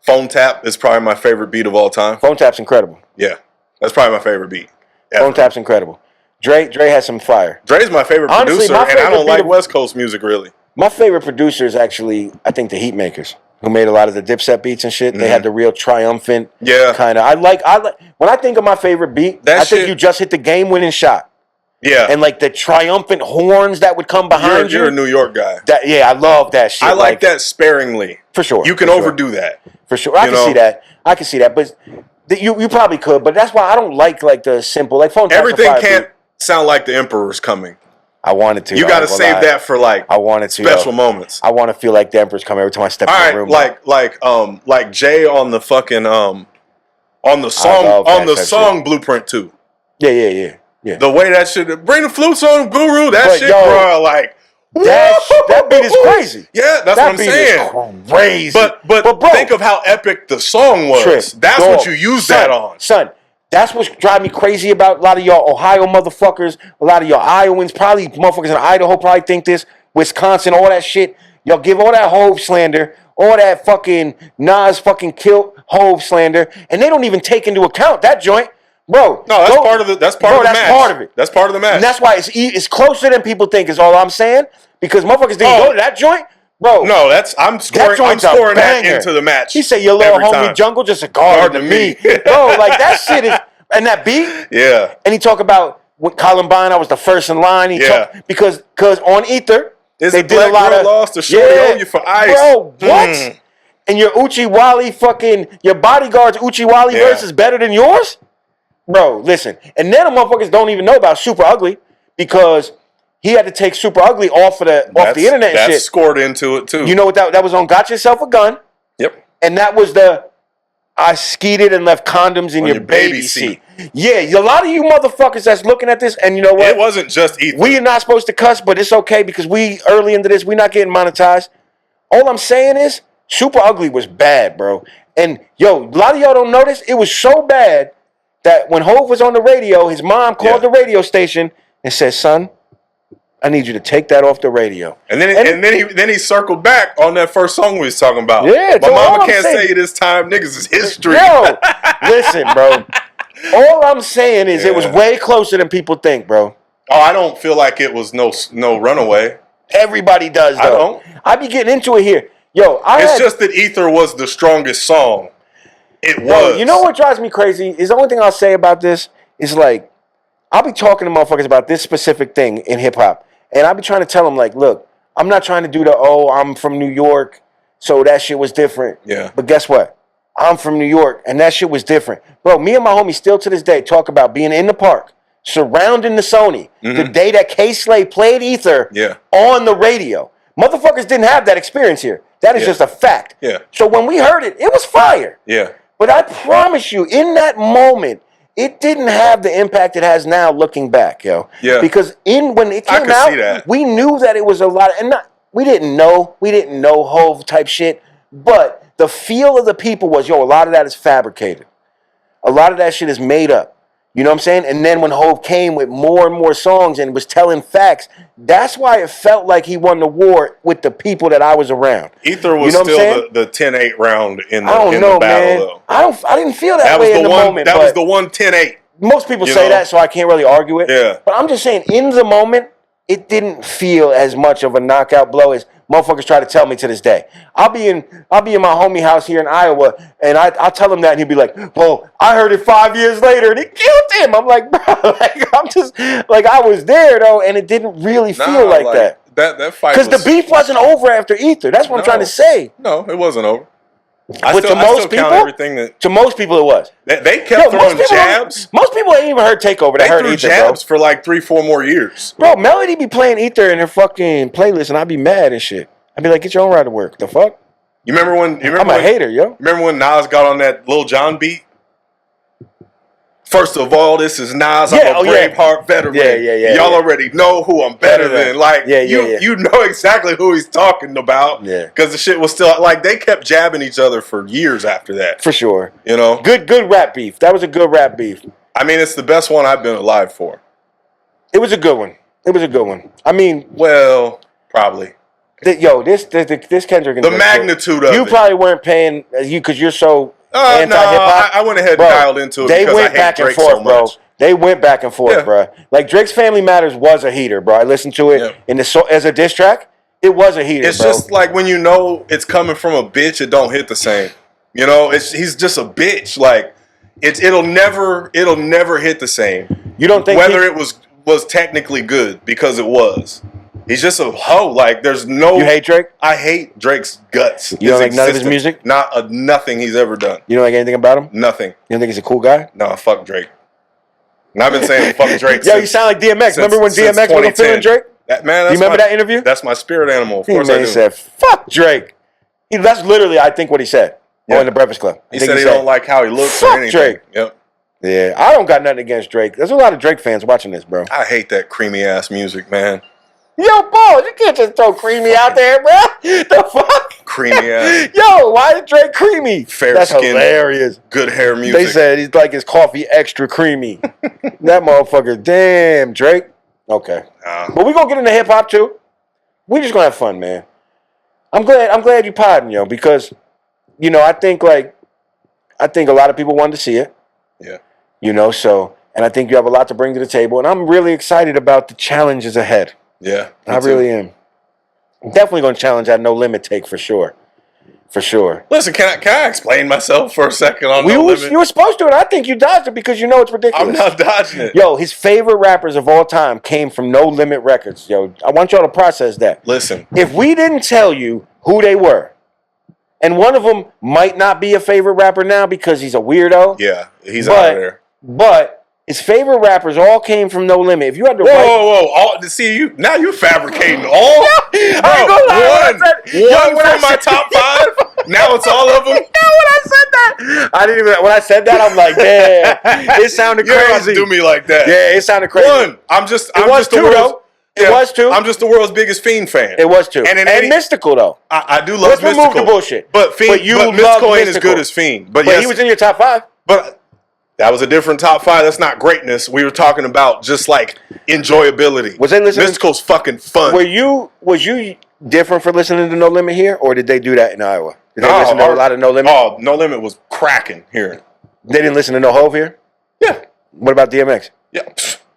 Phone Tap is probably my favorite beat of all time. Phone Tap's incredible. Yeah, that's probably my favorite beat. Ever. Phone Tap's incredible. Dre has some fire. Dre's my favorite producer, and I don't like West Coast music really. My favorite producers actually, I think the Heatmakers, who made a lot of the Dipset beats and shit. Mm-hmm. They had the real triumphant kind of. I like when I think of my favorite beat, I think you just hit the game-winning shot. Yeah. And like the triumphant horns that would come behind you. You're a New York guy. I love that shit. I like that sparingly. For sure. You can overdo that. For sure. I can see that. But you probably could. But that's why I don't like the simple. Like Phone Tap's everything can't sound like the Emperor's Coming. I wanted to. You got to save that for like I wanted to, special moments. I want to feel like the Emperor's coming every time I step in the room. Like Jay on the fucking on the song Blueprint 2. Yeah. The way that shit, bring the flutes on, Guru, that shit, bro, like that beat is crazy. Yeah, that's what I'm saying. Is crazy. But bro, think of how epic the song was. Tripp, that's what you use that on. Son, that's what's driving me crazy about a lot of y'all Ohio motherfuckers, a lot of y'all Iowans, probably motherfuckers in Idaho probably think this, Wisconsin, all that shit. Y'all give all that Hove slander, all that fucking Nas fucking killed Hove slander, and they don't even take into account that joint. Bro, no, that's part of the match. That's part of it. That's part of the match. And that's why it's closer than people think is all I'm saying. Because motherfuckers didn't go to that joint. Bro. No, I'm scoring that into the match. He said, your little homie Jungle just a guard to me. Bro, like that shit is, and that beat. Yeah. And he talk about when Columbine, I was the first in line. Because on Ether, they did a lot of. Lost to Shorty owe you for ice. Bro, what? And your Uchi Wally your bodyguard's Uchi Wally verse is better than yours? Bro, listen. And then the motherfuckers don't even know about Super Ugly because he had to take Super Ugly off the internet and shit. That's scored into it too. You know what that was on Got Yourself a Gun. Yep. And that was I skeeted and left condoms in your baby seat. Yeah, a lot of you motherfuckers that's looking at this, and you know what? It wasn't just Ether. We are not supposed to cuss, but it's okay because we early into this, we're not getting monetized. All I'm saying is Super Ugly was bad, bro. And yo, a lot of y'all don't notice it was so bad that when Hove was on the radio, his mom called the radio station and said, "Son, I need you to take that off the radio." And then he circled back on that first song we was talking about. Yeah, my mama can't say this time, niggas is history. Yo, listen, bro. All I'm saying is it was way closer than people think, bro. Oh, I don't feel like it was no runaway. Everybody does, though. I don't. I be getting into it here. Yo, it's just that Ether was the strongest song. It was. You know what drives me crazy is the only thing I'll say about this is like, I'll be talking to motherfuckers about this specific thing in hip hop. And I'll be trying to tell them like, look, I'm not trying to do I'm from New York, so that shit was different. Yeah. But guess what? I'm from New York, and that shit was different. Bro, me and my homie still to this day talk about being in the park, surrounding the Sony, the day that K-Slay played Ether on the radio. Motherfuckers didn't have that experience here. That is just a fact. Yeah. So when we heard it was fire. Yeah. But I promise you, in that moment, it didn't have the impact it has now looking back, yo. Yeah. Because when it came out, we knew that it was a lot, we didn't know Hove type shit, but the feel of the people was, yo, a lot of that is fabricated. A lot of that shit is made up. You know what I'm saying? And then when Hove came with more and more songs and was telling facts, that's why it felt like he won the war with the people that I was around. Ether was still the 10-8 round in the battle, man. though. I didn't feel that way in the moment. That was the one 10-8. Most people say that, so I can't really argue it. Yeah. But I'm just saying, in the moment, it didn't feel as much of a knockout blow as motherfuckers try to tell me to this day. I'll be in my homie house here in Iowa, and I'll tell him that, and he'll be like, "Well, I heard it 5 years later, and it killed him." I'm like, bro, I'm just like, I was there though, and it didn't really feel like that. That fight because the beef wasn't over after Ether. That's what I'm trying to say. No, it wasn't over. To most people, it was. They kept throwing jabs. Most people ain't even heard Takeover. They heard threw Ether, jabs bro. for like 3-4 more years. Bro, Melody be playing Ether in her fucking playlist, and I'd be mad and shit. I'd be like, get your own ride to work. The fuck? You remember when? I'm a hater, yo. Remember when Nas got on that Lil Jon beat? First of all, this is Nas. I'm a Braveheart veteran. Yeah. Y'all already know who I'm better than. Like, you know exactly who he's talking about. Yeah. Because the shit was still, like, they kept jabbing each other for years after that. For sure. You know? Good rap beef. That was a good rap beef. I mean, it's the best one I've been alive for. It was a good one. I mean. Well, probably. This Kendrick. The magnitude of it. You probably weren't paying, because you're so anti-hip-hop. I went ahead and dialed into it because I hate Drake so much. Bro. They went back and forth, bro. Like, Drake's Family Matters was a heater, bro. I listened to it as a diss track. It was a heater, It's just like when you know it's coming from a bitch, it don't hit the same. You know, he's just a bitch. Like, it'll never hit the same. You don't think whether it was technically good, because it was. He's just a hoe. Like, there's no. You hate Drake? I hate Drake's guts. You don't like none of his music? Nothing he's ever done. You don't like anything about him? Nothing. You don't think he's a cool guy? No, fuck Drake. And I've been saying fuck Drake. Yo, you sound like DMX. Remember when DMX wasn't feeling Drake? That man, You remember that interview? That's my spirit animal. Of He course I do. said, "Fuck Drake." That's literally, I think, what he said on the Breakfast Club. He said he don't like how he looks or anything. Drake. Yep. Yeah, I don't got nothing against Drake. There's a lot of Drake fans watching this, bro. I hate that creamy ass music, man. Yo, boy, you can't just throw creamy out there, bro. The fuck? Creamy ass. Yo, why is Drake creamy? Fair That's skin, hilarious. Good hair music. They said he's like his coffee extra creamy. That motherfucker, damn, Drake. Okay. But we gonna get into hip hop too. We just gonna have fun, man. I'm glad you podding, yo, because you know, I think a lot of people wanted to see it. Yeah. You know, so and I think you have a lot to bring to the table, and I'm really excited about the challenges ahead. Yeah. I really am. I'm definitely gonna challenge that No Limit take for sure. For sure. Listen, can I explain myself for a second on No Limit? You were supposed to, and I think you dodged it because you know it's ridiculous. I'm not dodging it. Yo, his favorite rappers of all time came from No Limit Records. Yo, I want y'all to process that. Listen. If we didn't tell you who they were, and one of them might not be a favorite rapper now because he's a weirdo. Yeah, he's out of there. But his favorite rappers all came from No Limit. If you had to whoa. See, you fabricating all? One from my top 5? Now it's all of them? I didn't even. When I said that, I'm like, damn. It sounded crazy. You don't have to do me like that. Yeah, it sounded crazy. I'm just the world's... It was too. I'm just the world's biggest Fiend fan. It was too. And Mystical, though. I do love Let's Mystical. remove the bullshit. But Mystical ain't as good as Fiend. But yes, he was in your top 5. But that was a different top 5. That's not greatness. We were talking about just like enjoyability. Was they listening? Mystical's fucking fun. Was you different for listening to No Limit here, or did they do that in Iowa? Did they listen to a lot of No Limit? Oh, No Limit was cracking here. They didn't listen to No Hove here? Yeah. What about DMX? Yeah.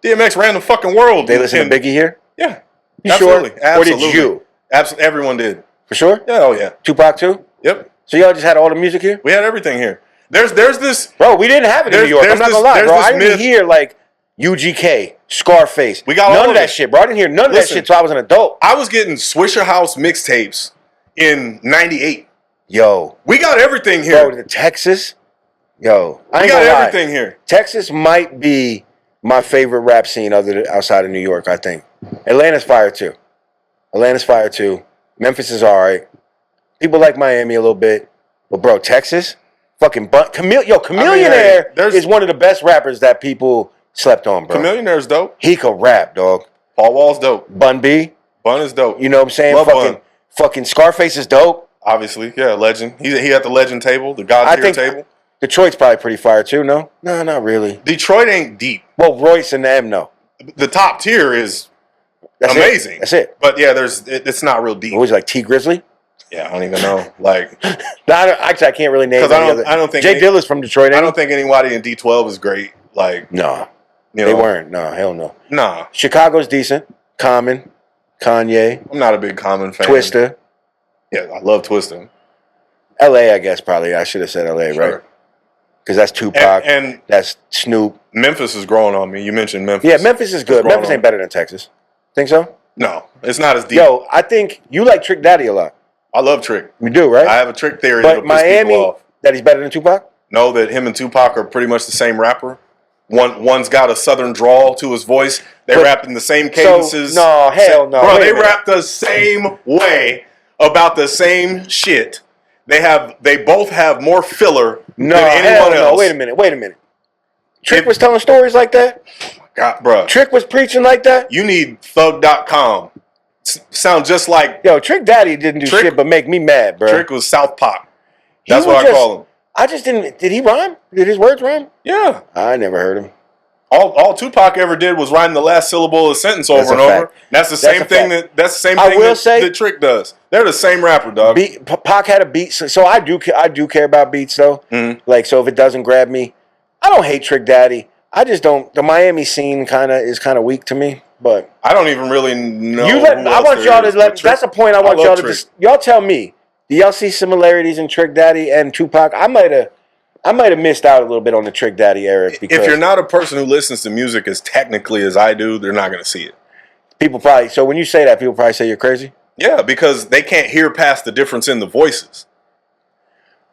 DMX ran the fucking world. They listen to Biggie here? Yeah. You absolutely. Sure? Absolutely. Or did you? Absolutely. Everyone did. For sure? Yeah, oh yeah. Tupac too? Yep. So y'all just had all the music here? We had everything here. There's this... Bro, we didn't have it in New York. I'm not going to lie, bro. I didn't hear like UGK, Scarface. We got none all of that shit, bro. I didn't hear none of that shit until I was an adult. I was getting Swisher House mixtapes in 98. Yo. We got everything here. Bro, Texas. Yo. We got everything here. Texas might be my favorite rap scene outside of New York, I think. Atlanta's fire too. Memphis is all right. People like Miami a little bit. But bro, Texas? Fucking Chameleonaire is one of the best rappers that people slept on, bro. Chameleonaire's dope. He could rap, dog. Paul Wall's dope. Bun B. Bun is dope. You know what I'm saying? Love fucking Scarface is dope. Obviously, yeah, legend. He at the legend table, the God tier table. Detroit's probably pretty fire too, no? No, not really. Detroit ain't deep. Well, Royce and them, no. The top tier is amazing. That's it. But yeah, it's not real deep. What was it, like T Grizzly? Yeah, I don't even know. Like, actually, I can't really name. Because I don't think Jay Dilla's from Detroit. I don't think anybody in D12 is great. Like, no, they weren't. No, hell no. Nah. Chicago's decent. Common, Kanye. I'm not a big Common fan. Twista. Yeah, I love Twista. L.A. I guess probably. I should have said L.A. Sure. Right? Because that's Tupac. And that's Snoop. Memphis is growing on me. You mentioned Memphis. Yeah, Memphis is good. Memphis ain't better than Texas. Think so? No, it's not as deep. Yo, I think you like Trick Daddy a lot. I love Trick. You do, right? I have a Trick theory. But Miami, that he's better than Tupac? No, that him and Tupac are pretty much the same rapper. One's got a southern drawl to his voice. They rap in the same cadences. No, hell no. Bro, they rap the same way about the same shit. They both have more filler than anyone else. No, wait a minute. Trick was telling stories like that? God, bro. Trick was preaching like that? You need thug.com. Sound just like... Yo, Trick Daddy didn't do shit but make me mad, bro. Trick was South Pop. That's what I call him. I just didn't... Did he rhyme? Did his words rhyme? Yeah. I never heard him. All Tupac ever did was rhyme the last syllable of a sentence over and over. That's the same thing that Trick does. They're the same rapper, dog. Pac had a beat, so I do care about beats though. Mm-hmm. Like, so if it doesn't grab me, I don't hate Trick Daddy. I just don't. The Miami scene is kind of weak to me. But I don't even really know. I want y'all to let. That's a point I want y'all to just. Y'all tell me. Do y'all see similarities in Trick Daddy and Tupac? I might have missed out a little bit on the Trick Daddy era. Because if you're not a person who listens to music as technically as I do, they're not going to see it. People probably. So when you say that, people probably say you're crazy. Yeah, because they can't hear past the difference in the voices.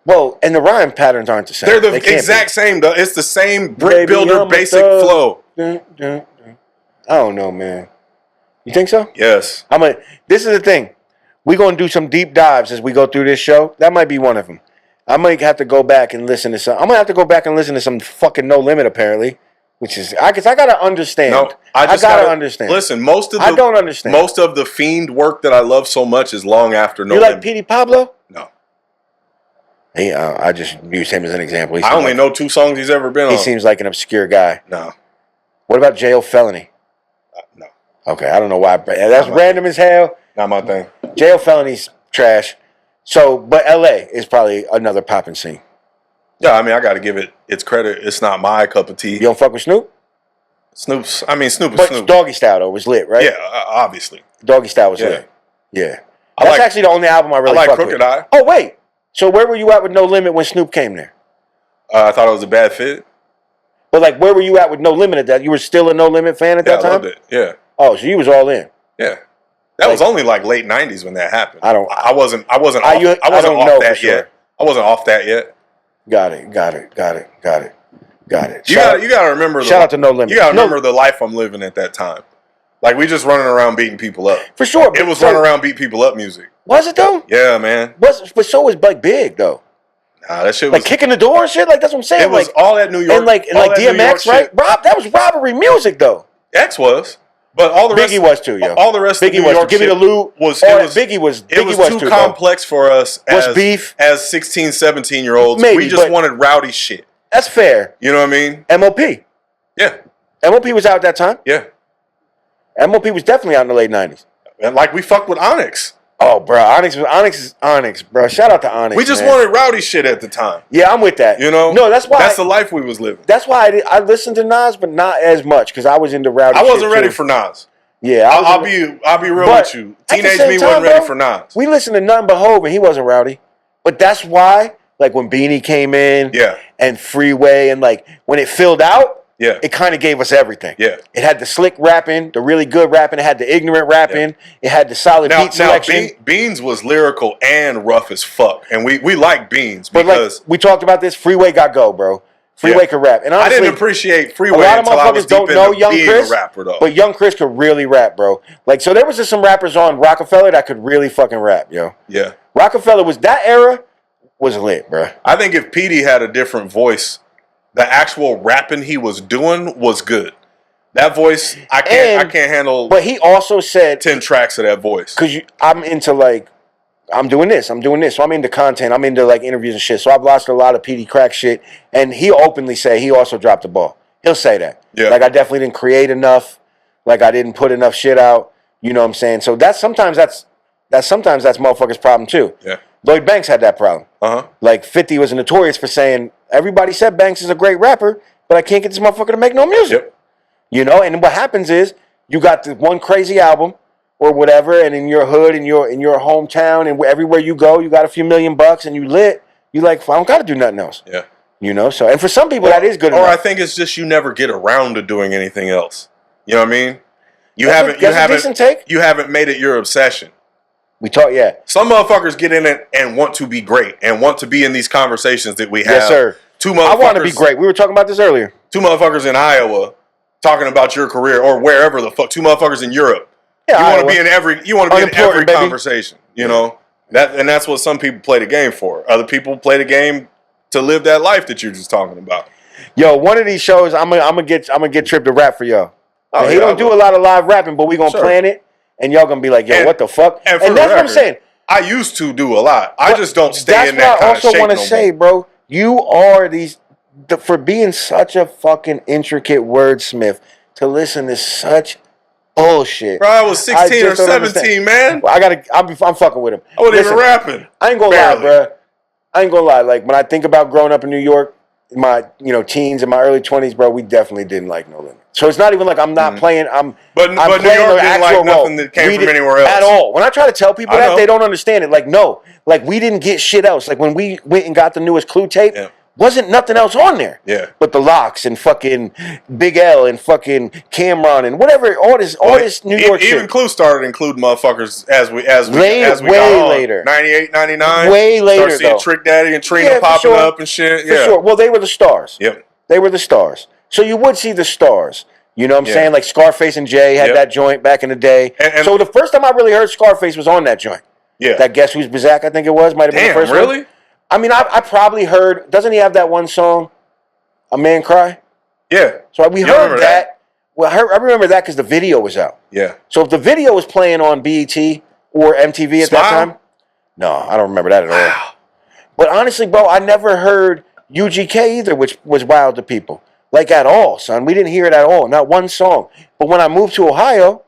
Well, and the rhyme patterns aren't the same. They're the exact same, though. It's the same brick builder basic flow. I don't know, man. You think so? Yes. This is the thing. We're going to do some deep dives as we go through this show. That might be one of them. I might have to go back and listen to some. I'm going to have to go back and listen to some fucking No Limit, apparently. Which is, because I got to understand. No, I got to understand. Listen, I don't understand. Most of the Fiend work that I love so much is long after No Limit. You like Limit. Petey Pablo? No. I just use him as an example. I only know 2 songs he's ever been on. He seems like an obscure guy. No. What about Jail Felony? No. Okay, I don't know why. That's random as hell. Not my thing. Jail Felony's trash. So, but LA is probably another popping scene. Yeah, I mean, I got to give it its credit. It's not my cup of tea. You don't fuck with Snoop? Snoop is Snoop. But Doggy Style, though, was lit, right? Yeah, obviously. Doggy Style was lit. Yeah. I That's actually the only album I really fucked with. Crooked Eye. Oh, wait. So where were you at with No Limit when Snoop came there? I thought it was a bad fit. But, like, where were you at with No Limit at that? You were still a No Limit fan at that time? I loved it, yeah. Oh, so you was all in. Yeah. That was only, like, late 90s when that happened. I wasn't off that yet. I wasn't off that yet. Got it. You got to remember. Shout out to No Limit. You got to remember the life I'm living at that time. Like, we just running around beating people up. For sure. It was running around beat people up music. Was it, though? Yeah, man. But so was, like, Big, though. Nah, that shit was... Like, kicking the door and shit? Like, that's what I'm saying. It was all that New York... And, like DMX, right? Rob, that was robbery music, though. X was. But all the rest... Biggie was, too, yo. All the rest of New York Give me the loot. Biggie was too complex for us as beef. As 16, 17-year-olds. Maybe, we just wanted rowdy shit. That's fair. You know what I mean? MOP. Yeah. MOP was out at that time. Yeah. MOP was definitely out in the late 90s. And like we fucked with Onyx. Oh, bro. Onyx is Onyx, bro. Shout out to Onyx. We just wanted rowdy shit at the time. Yeah, I'm with that. You know? No, that's why. That's the life we was living. That's why I listened to Nas, but not as much because I was into rowdy shit. I wasn't ready for Nas. Yeah. I'll be real with you. Teenage me wasn't ready for Nas. We listened to nothing but Hov and he wasn't rowdy. But that's why, like when Beanie came in and Freeway and like when it filled out, it kind of gave us everything. Yeah. It had the slick rapping, the really good rapping. It had the ignorant rapping. It had the solid beat selection. Beans was lyrical and rough as fuck. And we like Beans because... But like, we talked about this. Freeway got go, bro. Freeway could rap. And honestly, I didn't appreciate Freeway a lot of until I was don't deep know into Young being Chris, a rapper, though. But Young Chris could really rap, bro. Like, so there was just some rappers on Rockefeller that could really fucking rap, yo. Yeah. Rockefeller was... That era was lit, bro. I think if Petey had a different voice... The actual rapping he was doing was good. That voice, I can't handle. But he also said 10 tracks of that voice. Because I'm into like, I'm doing this. So I'm into content. I'm into like interviews and shit. So I've watched a lot of Petey crack shit, and he openly say he also dropped the ball. He'll say that. Yeah. Like I definitely didn't create enough. Like I didn't put enough shit out. You know what I'm saying? So sometimes that's motherfuckers' problem too. Yeah. Lloyd Banks had that problem. Like 50 was notorious for saying, everybody said Banks is a great rapper, but I can't get this motherfucker to make no music. Yep. You know, and what happens is you got the one crazy album or whatever, and in your hood, in your hometown, and everywhere you go, you got a few $1,000,000 and you lit. You like, I don't got to do nothing else. Yeah. You know, so and for some people that is good enough. Or I think it's just you never get around to doing anything else. You know what I mean? You haven't made it your obsession. We talk, Some motherfuckers get in it and want to be great and want to be in these conversations that we have. Yes, sir. I want to be great. We were talking about this earlier. 2 motherfuckers in Iowa talking about your career or wherever the fuck. 2 motherfuckers in Europe. Yeah, you want to be in every conversation. You know that's what some people play the game for. Other people play the game to live that life that you're just talking about. Yo, one of these shows, I'm gonna get Tripp to rap for y'all. He don't do a lot of live rapping, but we gonna plan it. And y'all gonna be like, yo, what the fuck? And that's what I'm saying. I used to do a lot. I just don't stay in that kind of shape. That's what I also want to say, bro. You are for being such a fucking intricate wordsmith to listen to such bullshit. Bro, I was 16 or 17, man. I'm fucking with him. I wasn't even rapping. I ain't gonna lie, bro. I ain't gonna lie. Like when I think about growing up in New York, in my teens and my early 20s, bro, we definitely didn't like No Limit. So it's not even like I'm not playing. But New York didn't like nothing that came from anywhere else at all. When I try to tell people that, they don't understand it. Like no, like we didn't get shit else. Like when we went and got the newest Clue tape, wasn't nothing else on there. Yeah. But the Locks and fucking Big L and fucking Cameron and whatever, all this New York shit. Even Clue started including motherfuckers as we way got on. Later. 98, 99. Way later. Started seeing Trick Daddy and Trina popping up and shit. For sure. Well, they were the stars. Yep. They were the stars. So you would see the stars. You know what I'm Yeah. saying? Like Scarface and Jay had Yep. that joint back in the day. And so the first time I really heard Scarface was on that joint. yeah. That Guess Who's Bizak, I think it was. Might have been the Damn, first really? one. I mean, I probably heard, doesn't he have that one song, A Man Cry? Yeah. So we Y'all heard remember that. Well, I remember that because the video was out. Yeah. So if the video was playing on BET or MTV at that Smile? time, no, I don't remember that at all. Wow. But honestly, bro, I never heard UGK either, which was wild to people. Like at all, son. We didn't hear it at all. Not one song. But when I moved to Ohio,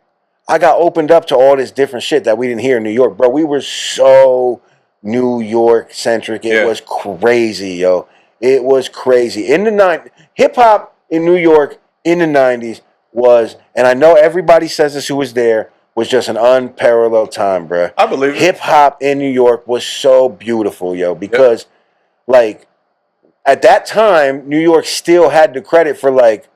I got opened up to all this different shit that we didn't hear in New York. Bro, we were so New York centric. It was crazy, yo. It was crazy. In the 90s, hip hop in New York in the 90s was, and I know everybody says this who was there, was just an unparalleled time, bro. I believe it. Hip hop in New York was so beautiful, yo, because like at that time, New York still had the credit for like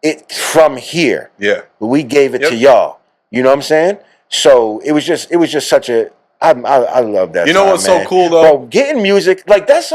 it from here. Yeah. But we gave it to y'all. You know what I'm saying? So it was just such a I love that. You know time, what's man. so cool though? Bro, getting music, like that's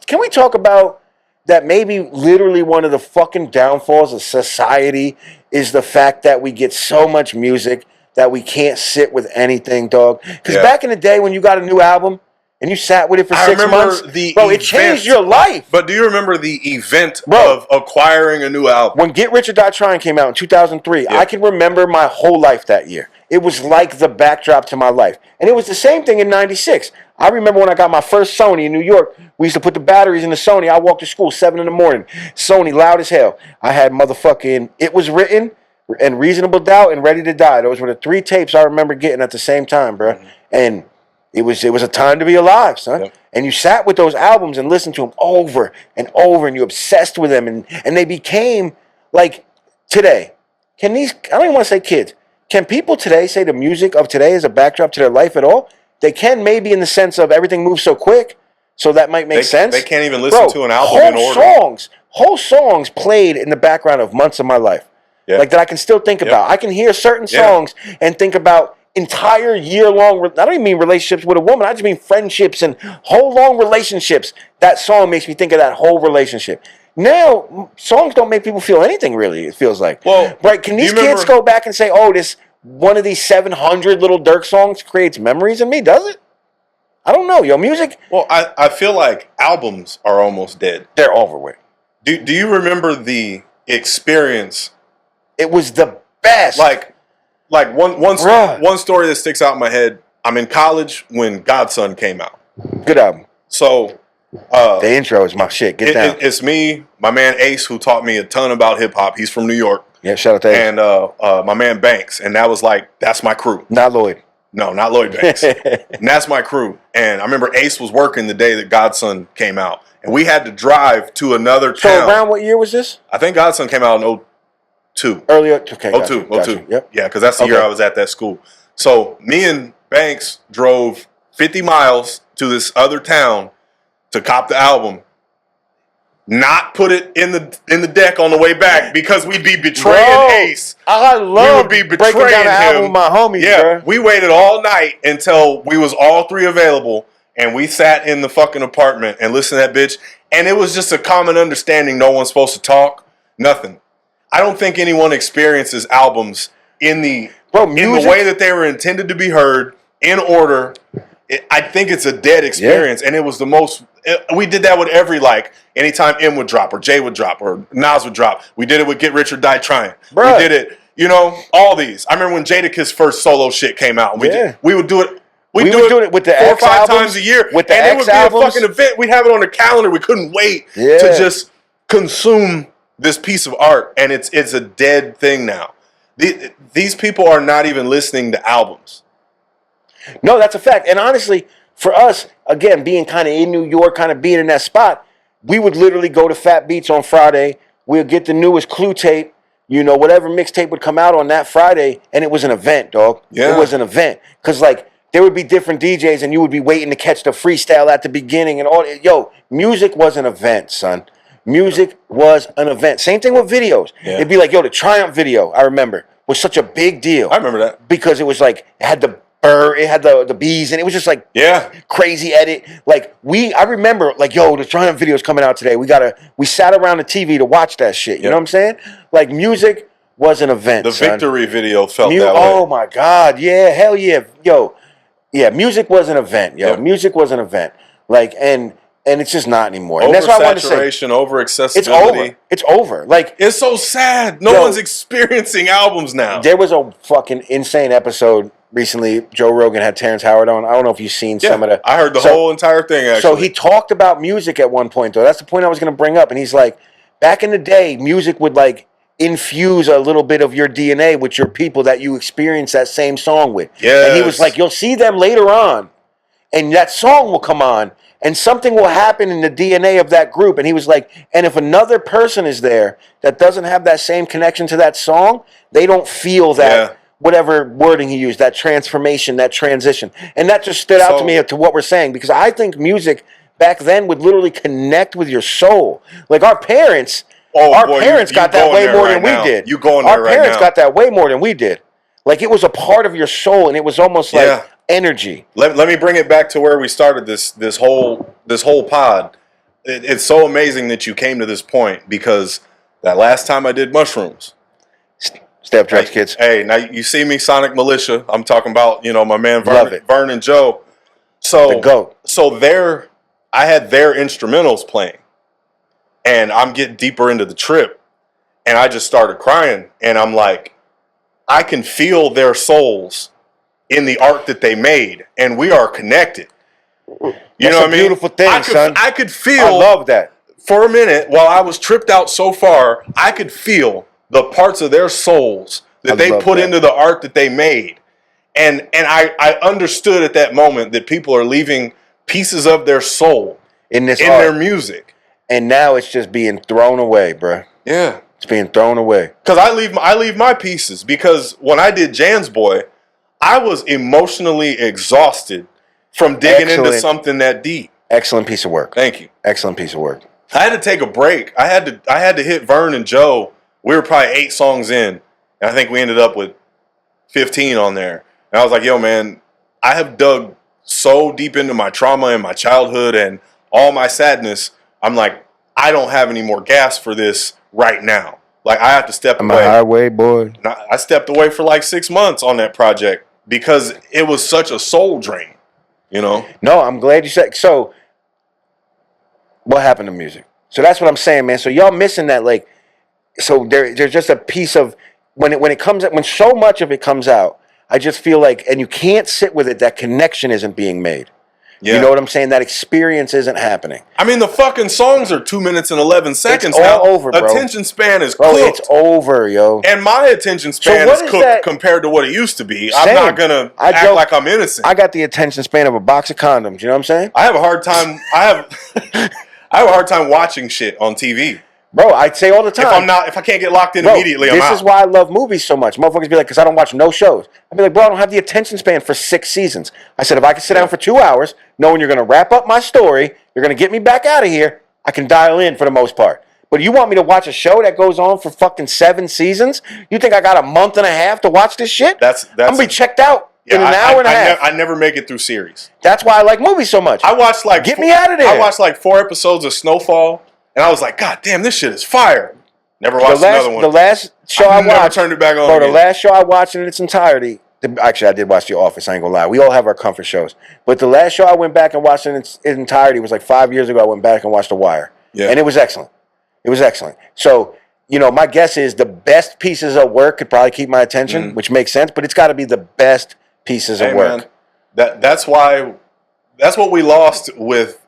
can we talk about that maybe literally one of the fucking downfalls of society is the fact that we get so much music that we can't sit with anything, dog. Because back in the day when you got a new album and you sat with it for 6 months, bro, it changed your life. But do you remember the event Bro, of acquiring a new album? When Get Rich or Die Trying came out in 2003, I can remember my whole life that year. It was like the backdrop to my life. And it was the same thing in 96. I remember when I got my first Sony in New York, we used to put the batteries in the Sony. I walked to school 7 in the morning. Sony loud as hell. I had motherfucking It Was Written and Reasonable Doubt and Ready to Die. Those were the 3 tapes I remember getting at the same time, bro. Mm-hmm. And it was a time to be alive, son. Yep. And you sat with those albums and listened to them over and over, and you obsessed with them, and they became like today. Can these? I don't even want to say kids. Can people today say the music of today is a backdrop to their life at all? They can, maybe in the sense of everything moves so quick, so that might make sense. They can't even listen to an album in order. Whole songs played in the background of months of my life, like that I can still think about. I can hear certain songs and think about entire year-long, I don't even mean relationships with a woman, I just mean friendships and whole long relationships. That song makes me think of that whole relationship. Now, songs don't make people feel anything really, it feels like. Well, right? Can these kids go back and say, oh, this one of these 700 Little Durk songs creates memories in me? Does it? I don't know, yo. Music? Well, I feel like albums are almost dead. They're over with. Do you remember the experience? It was the best. Like one story that sticks out in my head. I'm in college when Godson came out. Good album. So the intro is my shit. Get down. It's me, my man Ace, who taught me a ton about hip hop. He's from New York. Yeah, shout out to Ace. And my man Banks, and that was that's my crew. Not Lloyd. No, not Lloyd Banks. And that's my crew. And I remember Ace was working the day that Godson came out, and we had to drive to another town. So around what year was this? I think Godson came out in 02. Earlier, okay. 02. Yep. Yeah, because that's the year I was at that school. So me and Banks drove 50 miles to this other town to cop the album. Not put it in the deck on the way back because we'd be betraying Ace. I love we would be breaking betraying down the album him. with my homies, bro. We waited all night until we was all 3 available, and we sat in the fucking apartment and listened to that bitch. And it was just a common understanding no one's supposed to talk. Nothing. I don't think anyone experiences albums in the way that they were intended to be heard, in order. I think it's a dead experience, and it was the most. We did that with every anytime M would drop or J would drop or Nas would drop. We did it with Get Rich or Die Trying. Bruh. We did it, all these. I remember when Jadakiss first solo shit came out. And we would do it. We do it with the 4 or X 5 albums, times a year, with the and X it would be albums. a fucking event. We'd have it on the calendar. We couldn't wait to just consume this piece of art, and it's a dead thing now. These people are not even listening to albums. No, that's a fact. And honestly, for us, again, being kind of in New York, kind of being in that spot, we would literally go to Fat Beats on Friday. We'll get the newest Clue tape, whatever mixtape would come out on that Friday, and it was an event, dog. Yeah. It was an event. Because, there would be different DJs, and you would be waiting to catch the freestyle at the beginning and all. Yo, music was an event, son. Music was an event. Same thing with videos. Yeah. It'd be like, the Triumph video, I remember, was such a big deal. I remember that. Because it was it had the it had the bees, and it was just crazy edit. I remember the Triumph video's coming out today. We sat around the TV to watch that shit. You know what I'm saying? Music was an event. The son. Victory video felt that way. Oh my God, yeah, hell yeah, yo, yeah. Music was an event, yo. Yep. Music was an event. Like, and it's just not anymore. And that's why I wanted to say, Oversaturation, over accessibility. it's over. It's over. Like, it's so sad. No one's experiencing albums now. there was a fucking insane episode recently. Joe Rogan had Terrence Howard on. I don't know if you've seen some of the. I heard the whole entire thing, actually. So he talked about music at one point, though. That's the point I was going to bring up. And he's like, back in the day, music would like infuse a little bit of your DNA with your people that you experience that same song with. Yes. And he was like, you'll see them later on, and that song will come on, and something will happen in the DNA of that group. And he was like, and if another person is there that doesn't have that same connection to that song, they don't feel that, whatever wording he used, that transformation, that transition. And that just stood out to me to what we're saying, because I think music back then would literally connect with your soul. Like our parents, parents got that way more than we did. You going there right now. Our parents got that way more than we did. Like it was a part of your soul, and it was almost like energy. Let me bring it back to where we started this whole pod. It's so amazing that you came to this point, because that last time I did mushrooms. Stay up, drugs, kids. Hey, now you see me, Sonic Militia. I'm talking about, my man Vern and Joe. So the GOAT. So I had their instrumentals playing, and I'm getting deeper into the Tripp, and I just started crying, and I'm like, I can feel their souls in the art that they made, and we are connected. You know what I mean? Beautiful thing, son. I could feel. I love that. For a minute, while I was tripped out so far, I could feel the parts of their souls that they put into the art that they made. And I understood at that moment that people are leaving pieces of their soul in their music. And now it's just being thrown away, bruh. Yeah. It's being thrown away. Because I leave my pieces, because when I did Jan's Boy, I was emotionally exhausted from digging into something that deep. Excellent piece of work. Thank you. Excellent piece of work. I had to take a break. I had to hit Vern and Joe. We were probably 8 songs in, and I think we ended up with 15 on there. And I was like, yo, man, I have dug so deep into my trauma and my childhood and all my sadness. I'm like, I don't have any more gas for this right now. Like, I have to step away. I'm a highway boy. I stepped away for like 6 months on that project because it was such a soul drain, No, I'm glad you said. So, what happened to music? So that's what I'm saying, man. So y'all missing that, like, so there's just a piece of when so much of it comes out, I just feel like, and you can't sit with it, that connection isn't being made. Yeah. You know what I'm saying? That experience isn't happening. I mean, the fucking songs are 2 minutes and 11 seconds it's now. All over, bro. Attention span is cooked. It's over, yo. And my attention span is cooked compared to what it used to be. Same. I'm not going to act like I'm innocent. I got the attention span of a box of condoms. You know what I'm saying? I have a hard time. I have a hard time watching shit on TV. Bro, I say all the time. If I can't get locked in immediately, I'm out. This is why I love movies so much. Motherfuckers be like, because I don't watch no shows. I'd be like, bro, I don't have the attention span for 6 seasons. I said, if I can sit down for 2 hours, knowing you're going to wrap up my story, you're going to get me back out of here, I can dial in for the most part. But you want me to watch a show that goes on for fucking 7 seasons? You think I got a month and a half to watch this shit? I'm going to be checked out in an hour and a half. I never make it through series. That's why I like movies so much. I watched Get me out of there. I watched like 4 episodes of Snowfall, and I was like, God damn, this shit is fire. Never watched another one. The last show I watched. Never turned it back on. Bro, the last show I watched in its entirety. Actually, I did watch The Office. I ain't gonna lie. We all have our comfort shows. But the last show I went back and watched in its entirety was like 5 years ago. I went back and watched The Wire. Yeah. And it was excellent. It was excellent. So, my guess is the best pieces of work could probably keep my attention, which makes sense. But it's got to be the best pieces of work. Man, that's what we lost with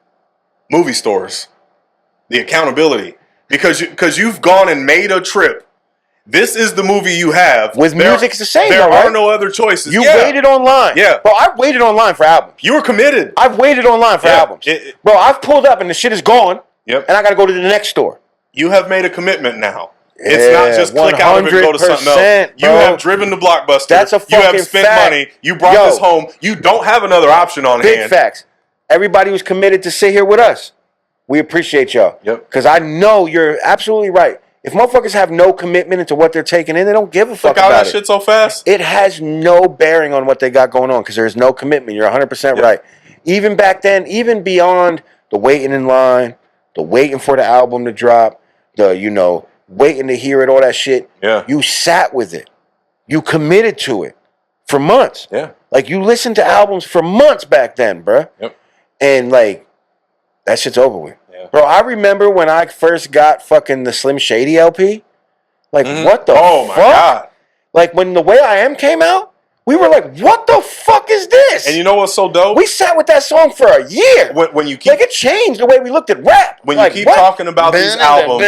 movie stores. The accountability. Because you've gone and made a trip. This is the movie you have. With music's the same, there right? are no other choices. You waited online. Yeah. Bro, I've waited online for albums. You were committed. I've waited online for albums. Bro, I've pulled up and the shit is gone. Yep. And I got to go to the next store. You have made a commitment now. It's not just click out of it and go to something else. You have driven to Blockbuster. That's a fucking You have spent money. You brought this home. You don't have another option on hand. Big facts. Everybody was committed to sit here with us. We appreciate y'all. Yep. Because I know you're absolutely right. If motherfuckers have no commitment into what they're taking in, they don't give a fuck about it. Look out that shit so fast. It has no bearing on what they got going on because there's no commitment. You're 100% right. Even back then, even beyond the waiting in line, the waiting for the album to drop, the, waiting to hear it, all that shit. Yeah. You sat with it. You committed to it for months. Yeah. Like, you listened to albums for months back then, bruh. Yep. And, like, that shit's over with. Yeah. Bro, I remember when I first got fucking the Slim Shady LP. Like, what the fuck? Oh, my God. Like, when The Way I Am came out, we were like, what the fuck is this? And you know what's so dope? We sat with that song for a year. When you keep... Like, it changed the way we looked at rap. When like, you keep talking about these albums,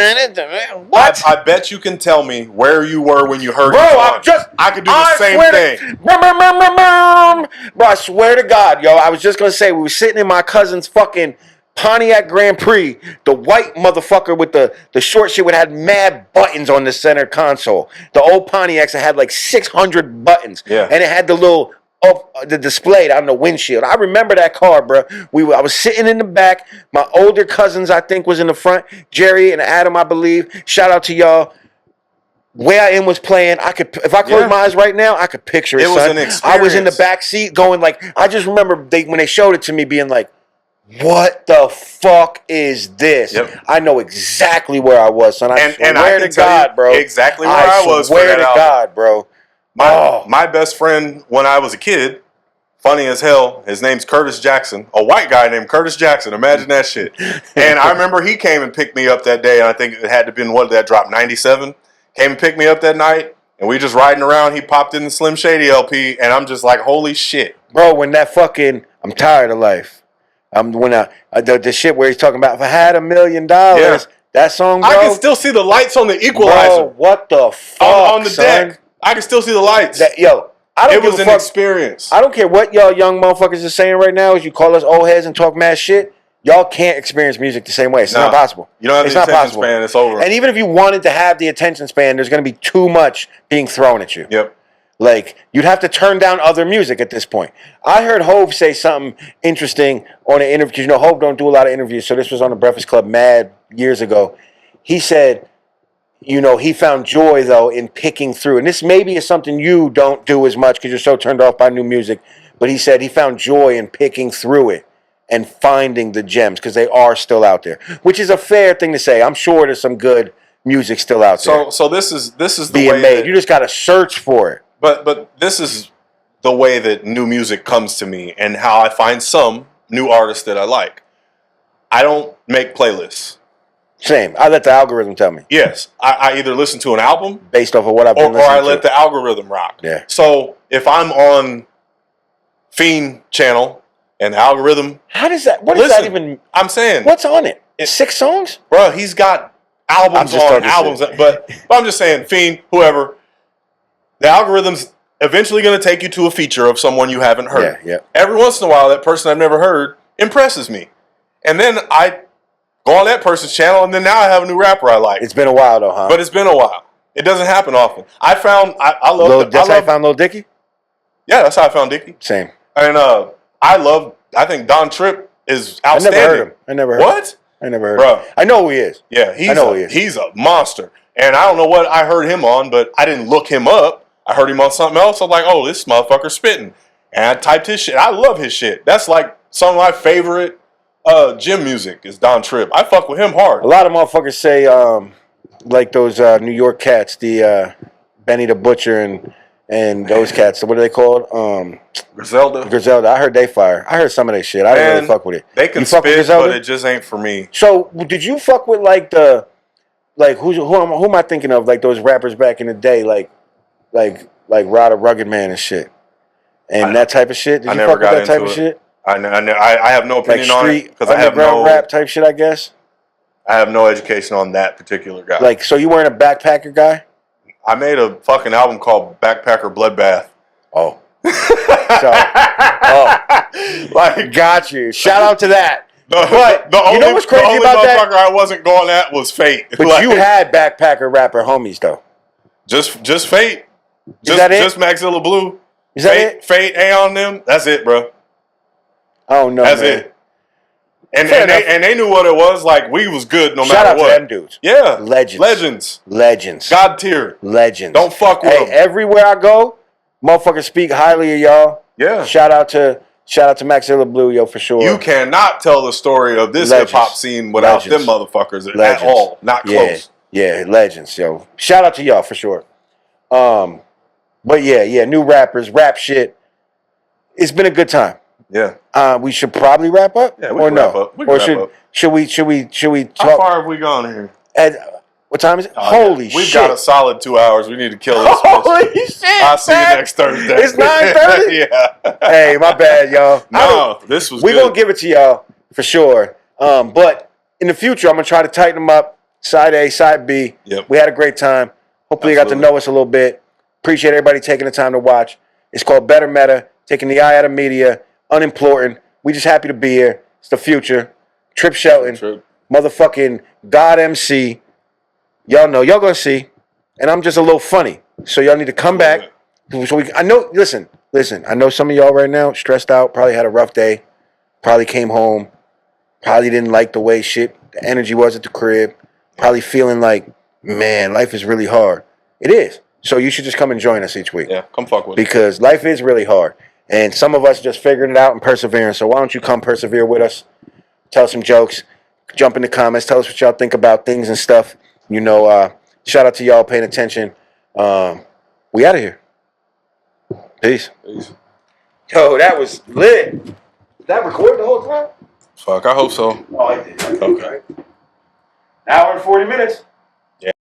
what? I bet you can tell me where you were when you heard Bro, it. I could do the same thing. Bro, I swear to God, yo, I was just going to say, we were sitting in my cousin's fucking Pontiac Grand Prix, the white motherfucker with the short shit would had mad buttons on the center console. The old Pontiacs that had like 600 buttons. Yeah. And it had the little the display on the windshield. I remember that car, bro. I was sitting in the back. My older cousins, I think, was in the front. Jerry and Adam, I believe. Shout out to y'all. Way I Am was playing. I could, if I close my eyes right now, I could picture it. It was son. an experience. I was in the back seat going like, I just remember when they showed it to me, being like, what the fuck is this? Yep. I know exactly where I was, son. I swear to God, bro. Exactly where I was. I swear to God, bro. My best friend when I was a kid, funny as hell, his name's Curtis Jackson. A white guy named Curtis Jackson. Imagine that shit. And I remember he came and picked me up that day, and I think it had to have been, what did that drop, 97? Came and picked me up that night, and we just riding around. He popped in the Slim Shady LP, and I'm just like, holy shit. Bro, when that fucking, I'm tired of life. The shit where he's talking about, if I had $1 million, that song, bro. I can still see the lights on the equalizer. Bro, what the fuck, on the son? deck. I can still see the lights. I don't it give was a an fuck. experience. I don't care what y'all young motherfuckers are saying right now. Is you call us old heads and talk mad shit. Y'all can't experience music the same way. It's not possible. You don't have it's the not attention possible. span. It's over. And even if you wanted to have the attention span, there's going to be too much being thrown at you. Yep. Like, you'd have to turn down other music at this point. I heard Hove say something interesting on an interview. Because, you know, Hove don't do a lot of interviews. So this was on the Breakfast Club mad years ago. He said, you know, he found joy, though, in picking through. And this maybe is something you don't do as much because you're so turned off by new music. But he said he found joy in picking through it and finding the gems because they are still out there. Which is a fair thing to say. I'm sure there's some good music still out there. So this is the being way made. You just got to search for it. But this is the way that new music comes to me and how I find some new artists that I like. I don't make playlists. Same. I let the algorithm tell me. Yes. I either listen to an album based off of what I've been listening to. Or I let the algorithm rock. Yeah. So if I'm on Fiend channel and the algorithm... How does that... What is that even... I'm saying... What's on it? 6 songs? Bro, he's got albums on albums. But I'm just saying, Fiend, whoever... The algorithm's eventually going to take you to a feature of someone you haven't heard. Yeah. Every once in a while, that person I've never heard impresses me. And then I go on that person's channel, and then now I have a new rapper I like. It's been a while, though, huh? But it's been a while. It doesn't happen often. I found... That's how I found Lil Dicky? Yeah, that's how I found Dicky. Same. And I think Don Tripp is outstanding. I never heard him. I never heard What? I never heard Bro. him. I know who he is. Yeah, I know who he is. He's a monster. And I don't know what I heard him on, but I didn't look him up. I heard him on something else. I'm like, oh, this motherfucker's spitting. And I typed his shit. I love his shit. That's like some of my favorite gym music is Don Tripp. I fuck with him hard. A lot of motherfuckers say, like those New York cats, the Benny the Butcher and those cats. What are they called? Griselda. I heard they fire. I heard some of their shit. I didn't really fuck with it. They can spit, but it just ain't for me. So, did you fuck with like who am I thinking of? Like those rappers back in the day, like Rod a Rugged Man and shit, and that type of shit. Did you fuck with that type of shit? I have no opinion on it because I have no rap type shit. I guess I have no education on that particular guy. Like, so you weren't a backpacker guy? I made a fucking album called Backpacker Bloodbath. Oh, like, got you. Shout out to that. But you know what's crazy about that? The only motherfucker I wasn't going at was Fate. But like, you had backpacker rapper homies though. Just Fate. Is that it? Just Maxilla Blue. Is that it? Fate, Aeon them. That's it, bro. Oh no, that's man. it. And they knew what it was. Like, we was good no matter what. Shout out to them dudes. Yeah. Legends. God tier. Legends. Don't fuck with them. Everywhere I go, motherfuckers speak highly of y'all. Yeah. Shout out to Maxilla Blue, yo, for sure. You cannot tell the story of this hip hop scene without them motherfuckers at all. Not close. Yeah, legends, yo. Shout out to y'all for sure. But yeah, new rappers, rap shit. It's been a good time. Yeah. We should probably wrap up. Yeah, we or can no? wrap up. We can or wrap up. should we talk? How far have we gone here? What time is it? Oh, Holy yeah. We've shit! got a solid 2 hours. We need to kill this. Holy shit! I'll see you man. next Thursday. It's 9:30. Yeah. Hey, my bad, y'all. No, this was We're good. gonna give it to y'all for sure. But in the future, I'm gonna try to tighten them up. Side A, side B. Yep. We had a great time. Hopefully, you got to know us a little bit. Appreciate everybody taking the time to watch. It's called BEDDER-MEDA, taking the eye out of media, UnEmplortant. We just happy to be here. It's the future. Tripp Shelton, Tripp. motherfucking God MC. Y'all know, y'all gonna see. And I'm just a little funny. So y'all need to come back. So I know, listen, I know some of y'all right now stressed out, probably had a rough day, probably came home, probably didn't like the way the energy was at the crib, probably feeling like, man, life is really hard. It is. So you should just come and join us each week. Yeah, come fuck with us. Because life is really hard. And some of us just figuring it out and persevering. So why don't you come persevere with us? Tell some jokes. Jump in the comments. Tell us what y'all think about things and stuff. You know, shout out to y'all paying attention. We out of here. Peace. Yo, that was lit. Did that record the whole time? Fuck, I hope so. Oh, I did. Okay. Hour and 40 minutes.